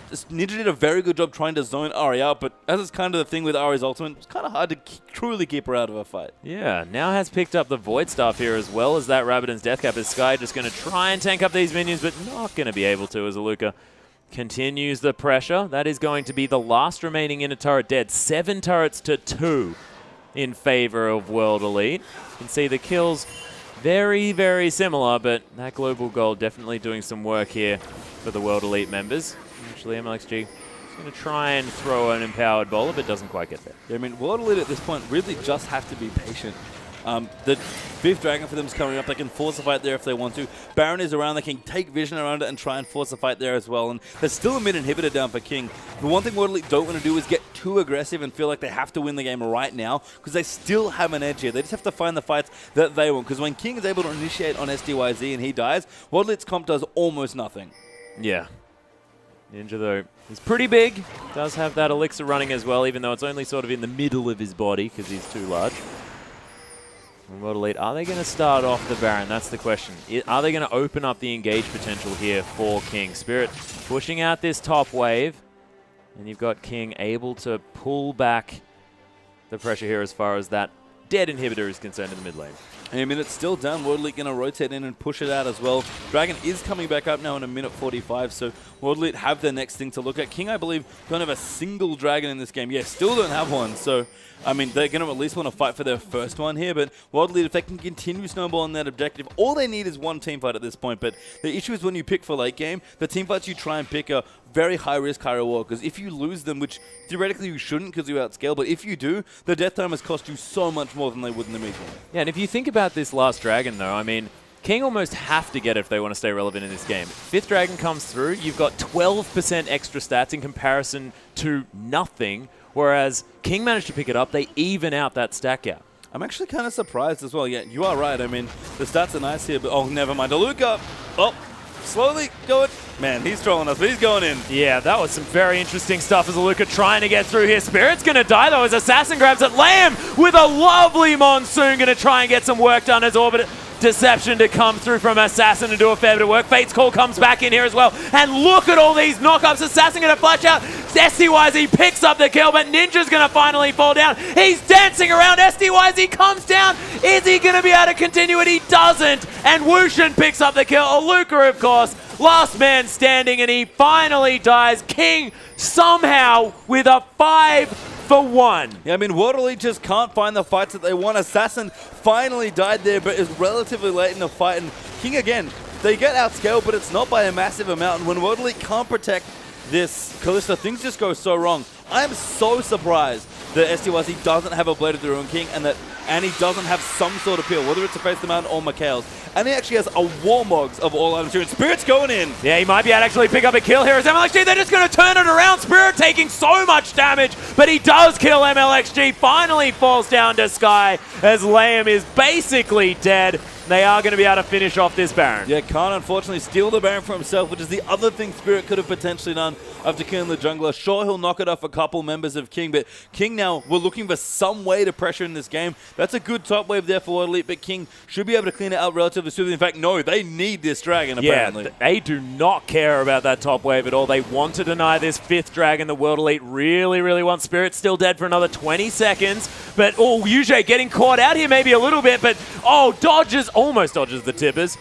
Ninja did a very good job trying to zone Ari out, but as is kind of the thing with Ari's ultimate, it's kind of hard to truly keep her out of a fight. Yeah, now has picked up the Void Staff here as well as that Rabbidan's Deathcap, as Sky just going to try and tank up these minions, but not going to be able to as Aluka continues the pressure. That is going to be the last remaining inner turret dead. 7 turrets to 2 in favor of World Elite. You can see the kills very, very similar, but that global gold definitely doing some work here for the World Elite members. Actually, MLXG is going to try and throw an empowered bowler, but doesn't quite get there. Yeah, I mean, World Elite at this point really just have to be patient. The 5th Dragon for them is coming up. They can force a fight there if they want to. Baron is around. They can take vision around it and try and force a fight there as well. And there's still a mid inhibitor down for King. The one thing World Elite don't want to do is get too aggressive and feel like they have to win the game right now because they still have an edge here. They just have to find the fights that they want, because when King is able to initiate on SDYZ and he dies, World Elite's comp does almost nothing. Yeah. Ninja, though, is pretty big. Does have that elixir running as well, even though it's only sort of in the middle of his body because he's too large. And World Elite, are they going to start off the Baron? That's the question. Are they going to open up the engage potential here for King? Spirit pushing out this top wave. And you've got King able to pull back the pressure here as far as that dead inhibitor is concerned in the mid lane. And I mean, it's still down. World Elite going to rotate in and push it out as well. Dragon is coming back up now in 1:45, so World Elite have their next thing to look at. King, I believe, don't have a single Dragon in this game. Yeah, still don't have one, so I mean, they're going to at least want to fight for their first one here, but World Elite, if they can continue snowballing that objective, all they need is one team fight at this point. But the issue is when you pick for late game, the team fights you try and pick are very high risk, high reward, because if you lose them, which theoretically you shouldn't because you outscale, but if you do, the death time has cost you so much more than they would in the mid game. Yeah, and if you think about this last Dragon, though, I mean, King almost have to get it if they want to stay relevant in this game. 5th Dragon comes through, you've got 12% extra stats in comparison to nothing, whereas King managed to pick it up. They even out that stat gap. I'm actually kind of surprised as well. Yeah, you are right. I mean, the stats are nice here, but oh, never mind. Aluka, oh, slowly going. Man, he's trolling us, but he's going in. Yeah, that was some very interesting stuff as Aluka trying to get through here. Spirit's going to die, though, as Assassin grabs it. Lamb with a lovely Monsoon going to try and get some work done as Orbit Deception to come through from Assassin to do a fair bit of work. Fate's Call comes back in here as well. And look at all these knockups. Assassin going to flash out. SDYZ picks up the kill, but Ninja's going to finally fall down. He's dancing around. SDYZ comes down. Is he going to be able to continue it? He doesn't. And Wushin picks up the kill. Aluka, of course, last man standing, and he finally dies. King somehow with a 5-for-1. Yeah, I mean, World Elite just can't find the fights that they want. Assassin finally died there, but is relatively late in the fight. And King, again, they get outscaled, but it's not by a massive amount. And when World Elite can't protect this Callista, things just go so wrong. I am so surprised that SDYC doesn't have a Blade of the Ruin King and that Annie doesn't have some sort of peel, whether it's a Face the Mountain or Mikhail's. Annie actually has a Warmogs of all items here, and Spirit's going in. Yeah, he might be able to actually pick up a kill here as MLXG. They're just going to turn it around. Spirit taking so much damage, but he does kill MLXG. Finally falls down to Sky as Liam is basically dead. They are going to be able to finish off this Baron. Yeah, can't unfortunately steal the Baron for himself, which is the other thing Spirit could have potentially done after killing the jungler. Sure, he'll knock it off a couple members of King, but King now, we're looking for some way to pressure in this game. That's a good top wave there for Elite, but King should be able to clean it out relatively soon. In fact, no, they need this dragon, apparently. Yeah, they do not care about that top wave at all. They want to deny this 5th dragon. The World Elite really, really wants Spirit still dead for another 20 seconds. But, oh, Yuji getting caught out here maybe a little bit, but, oh, almost dodges the tippers.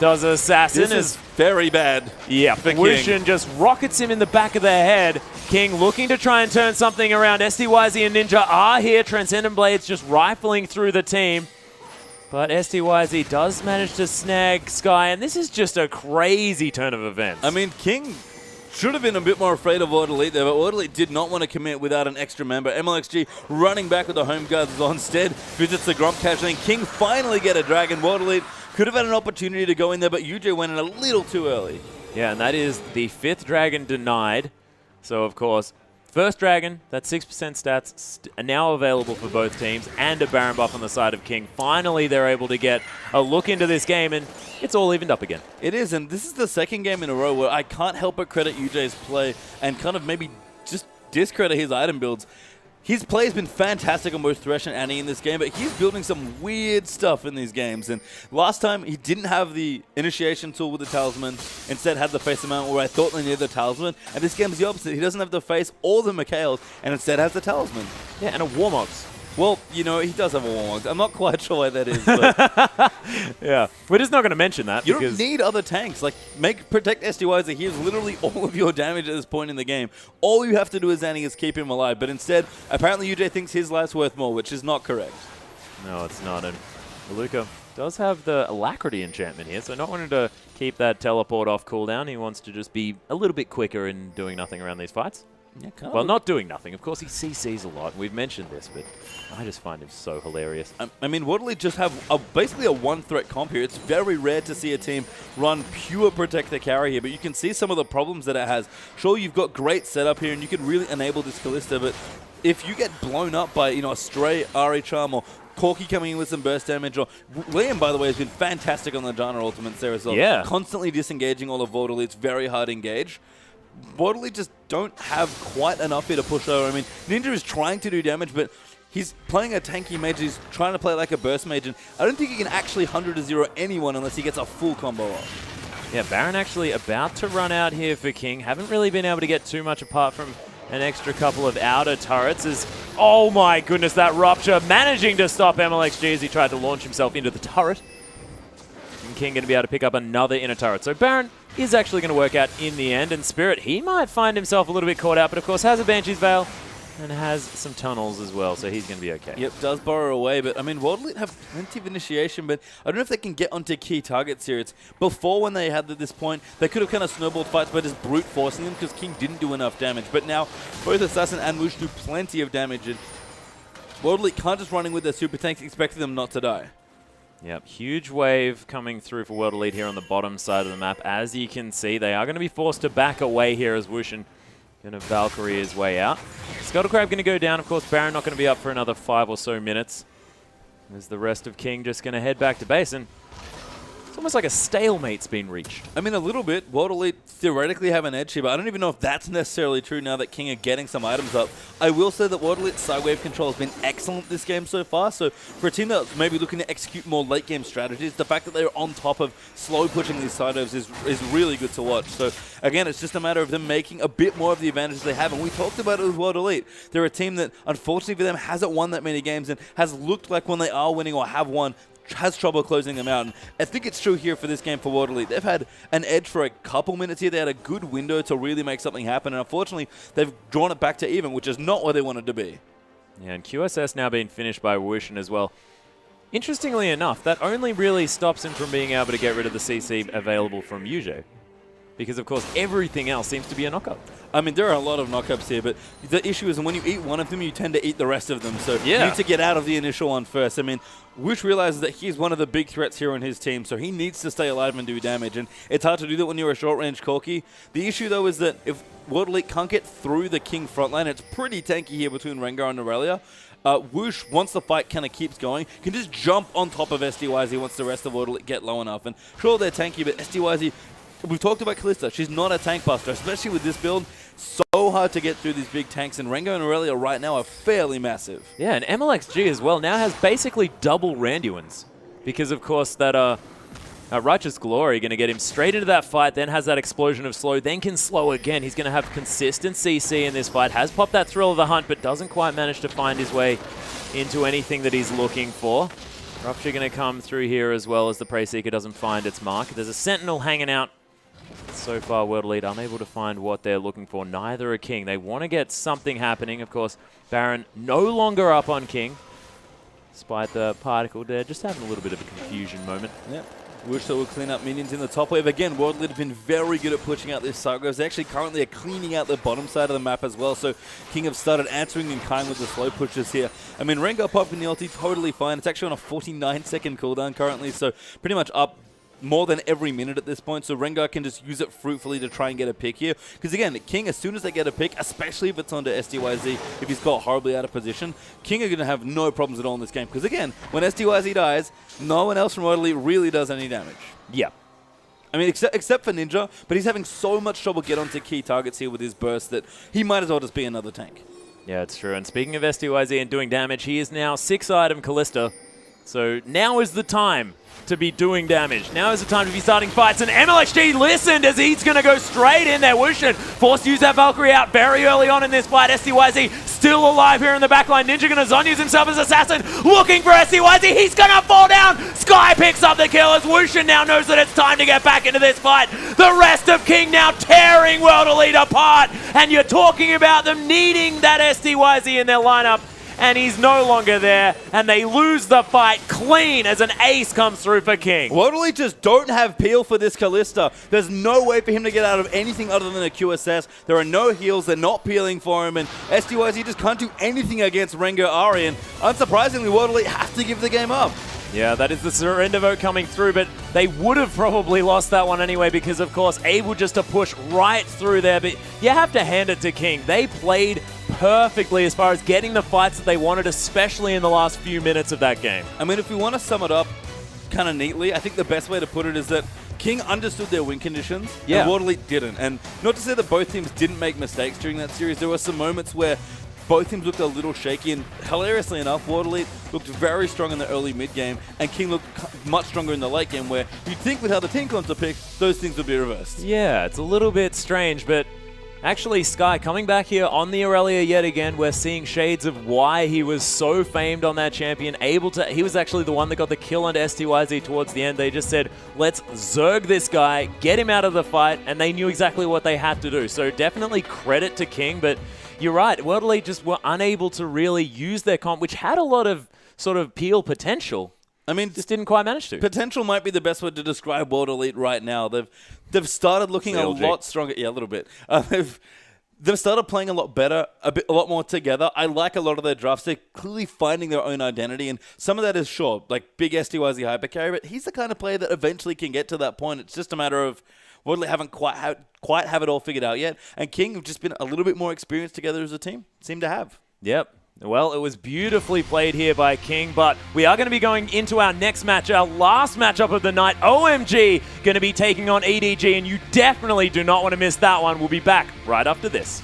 Does Assassin. This is very bad. Yeah, Wushin just rockets him in the back of the head. King looking to try and turn something around. SDYZ and Ninja are here. Transcendent Blades just rifling through the team. But SDYZ does manage to snag Sky, and this is just a crazy turn of events. I mean, King should have been a bit more afraid of World Elite there, but World Elite did not want to commit without an extra member. MLXG running back with the home guards as well. Instead, visits the Gromp casualty. King finally get a dragon. World Elite could have had an opportunity to go in there, but UJ went in a little too early. Yeah, and that is the 5th dragon denied. So, of course, first dragon, that 6% stats are now available for both teams, and a Baron buff on the side of King. Finally, they're able to get a look into this game, and it's all evened up again. It is, and this is the second game in a row where I can't help but credit UJ's play and kind of maybe just discredit his item builds. His play has been fantastic on both Thresh and Annie in this game, but he's building some weird stuff in these games. And last time, he didn't have the initiation tool with the Talisman. Instead, had the face amount where I thought they needed the Talisman. And this game's the opposite. He doesn't have the face or the Mikhails, and instead has the Talisman. Yeah, and a Warmox. Well, you know, he does have a Warmox. I'm not quite sure why that is, but yeah, we're just not going to mention that. You don't need other tanks. Like, protect SDYZ. He has literally all of your damage at this point in the game. All you have to do as Annie is keep him alive. But instead, apparently UJ thinks his life's worth more, which is not correct. No, it's not. And Luca does have the Alacrity enchantment here, so not wanting to keep that teleport off cooldown. He wants to just be a little bit quicker in doing nothing around these fights. Yeah, well, not doing nothing. Of course, he CCs a lot. We've mentioned this, but I just find him so hilarious. I mean, World Elite just have basically a one-threat comp here. It's very rare to see a team run pure Protector carry here, but you can see some of the problems that it has. Sure, you've got great setup here, and you can really enable this Kalista, but if you get blown up by, you know, a stray Ari Charm or Corki coming in with some burst damage, or Liam, by the way, has been fantastic on the Janna ultimates there as well. Yeah. Constantly disengaging all of World Elite. It's very hard to engage. World Elite just don't have quite enough here to push over. I mean, Ninja is trying to do damage, but he's playing a tanky mage. He's trying to play like a burst mage, and I don't think he can actually 100-0 anyone unless he gets a full combo off. Yeah, Baron actually about to run out here for King. Haven't really been able to get too much apart from an extra couple of outer turrets. Oh my goodness, that Rupture managing to stop MLXG as he tried to launch himself into the turret. And King going to be able to pick up another inner turret. So Baron is actually going to work out in the end, and Spirit, he might find himself a little bit caught out, but of course has a Banshee's Veil and has some tunnels as well, so he's going to be okay. Yep, does borrow away, but I mean, World Elite have plenty of initiation, but I don't know if they can get onto key targets here. It's before, when they had at this point, they could have kind of snowballed fights by just brute forcing them because King didn't do enough damage, but now both Assassin and Woosh do plenty of damage, and World Elite can't just run in with their super tanks expecting them not to die. Yep, huge wave coming through for World Elite here on the bottom side of the map. As you can see, they are going to be forced to back away here as Wushin going to Valkyrie his way out. Scuttlecrab going to go down. Of course, Baron not going to be up for another 5 or so minutes. As the rest of King just going to head back to base, and it's almost like a stalemate's been reached. I mean, a little bit. World Elite theoretically have an edge here, but I don't even know if that's necessarily true now that King are getting some items up. I will say that World Elite's side wave control has been excellent this game so far, so for a team that's maybe looking to execute more late-game strategies, the fact that they're on top of slow pushing these side waves is really good to watch. So, again, it's just a matter of them making a bit more of the advantages they have, and we talked about it with World Elite. They're a team that, unfortunately for them, hasn't won that many games and has looked like when they are winning or have won, has trouble closing them out. And I think it's true here for this game for World Elite. They've had an edge for a couple minutes here. They had a good window to really make something happen, and unfortunately, they've drawn it back to even, which is not where they wanted to be. Yeah, and QSS now being finished by Wushin as well. Interestingly enough, that only really stops him from being able to get rid of the CC available from Yuji. Because, of course, everything else seems to be a knockup. I mean, there are a lot of knockups here, but the issue is when you eat one of them, you tend to eat the rest of them. So you need to get out of the initial one first. I mean, Woosh realizes that he's one of the big threats here on his team, so he needs to stay alive and do damage. And it's hard to do that when you're a short-range Corki. The issue, though, is that if World Elite can't get through the King frontline, it's pretty tanky here between Rengar and Aurelia. Whoosh, once the fight kind of keeps going, can just jump on top of SDYZ once the rest of World get low enough. And sure, they're tanky, but SDYZ, we've talked about Kalista. She's not a tank buster, especially with this build. So hard to get through these big tanks, and Rengo and Aurelia right now are fairly massive. Yeah, and MLXG as well now has basically double Randuins because, of course, that Righteous Glory going to get him straight into that fight, then has that explosion of slow, then can slow again. He's going to have consistent CC in this fight, has popped that Thrill of the Hunt, but doesn't quite manage to find his way into anything that he's looking for. Rupture going to come through here as well as the Prey Seeker doesn't find its mark. There's a Sentinel hanging out. So far, World Elite unable to find what they're looking for. Neither are King. They want to get something happening. Of course, Baron no longer up on King, despite the particle there. Just having a little bit of a confusion moment. Yeah. Wish that would clean up minions in the top wave. Again, World Elite have been very good at pushing out this Sargos. They actually currently are cleaning out the bottom side of the map as well. So King have started answering in kind with the slow pushes here. I mean, Rengar popping the ulti, totally fine. It's actually on a 49-second cooldown currently. So pretty much up more than every minute at this point, so Rengar can just use it fruitfully to try and get a pick here. Because again, King, as soon as they get a pick, especially if it's onto SDYZ, if he's got horribly out of position, King are going to have no problems at all in this game. Because again, when SDYZ dies, no one else from World Elite really does any damage. Yeah. I mean, except for Ninja, but he's having so much trouble get onto key targets here with his burst that he might as well just be another tank. Yeah, it's true. And speaking of SDYZ and doing damage, he is now 6-item Kalista. So now is the time to be doing damage. Now is the time to be starting fights, and MLHD listened as he's going to go straight in there. Wushin forced to use that Valkyrie out very early on in this fight. SDYZ still alive here in the backline. Ninja going to Zon-use himself as assassin, looking for SDYZ. He's going to fall down. Sky picks up the kill as Wushin now knows that it's time to get back into this fight. The rest of King now tearing World Elite apart, and you're talking about them needing that SDYZ in their lineup. And he's no longer there, and they lose the fight clean as an ace comes through for King. World Elite just don't have peel for this Kalista. There's no way for him to get out of anything other than a QSS. There are no heals, they're not peeling for him, and SDYZ just can't do anything against Rengar Ari, and unsurprisingly, World Elite have to give the game up. Yeah, that is the surrender vote coming through, but they would have probably lost that one anyway because, of course, able just to push right through there. But you have to hand it to King. They played perfectly as far as getting the fights that they wanted, especially in the last few minutes of that game. I mean, if we want to sum it up kind of neatly, I think the best way to put it is that King understood their win conditions, and World Elite didn't. And not to say that both teams didn't make mistakes during that series, there were some moments where both teams looked a little shaky, and hilariously enough, World Elite looked very strong in the early mid-game, and King looked much stronger in the late game, where you'd think with how the team comps are picked, those things would be reversed. Yeah, it's a little bit strange, but actually, Sky coming back here on the Aurelia yet again, we're seeing shades of why he was so famed on that champion. He was actually the one that got the kill on SDYZ towards the end. They just said, let's zerg this guy, get him out of the fight, and they knew exactly what they had to do. So definitely credit to King, but you're right, World Elite just were unable to really use their comp, which had a lot of sort of peel potential. I mean, just didn't quite manage to. Potential might be the best way to describe World Elite right now. They've started looking a lot stronger. Yeah, a little bit. They've started playing a lot better, a lot more together. I like a lot of their drafts. They're clearly finding their own identity, and some of that is sure, like big SDYZ hyper carry, but he's the kind of player that eventually can get to that point. It's just a matter of World Elite haven't quite have it all figured out yet, and King have just been a little bit more experienced together as a team. Seem to have. Yep. Well, it was beautifully played here by King, but we are going to be going into our next match, our last matchup of the night. OMG going to be taking on EDG, and you definitely do not want to miss that one. We'll be back right after this.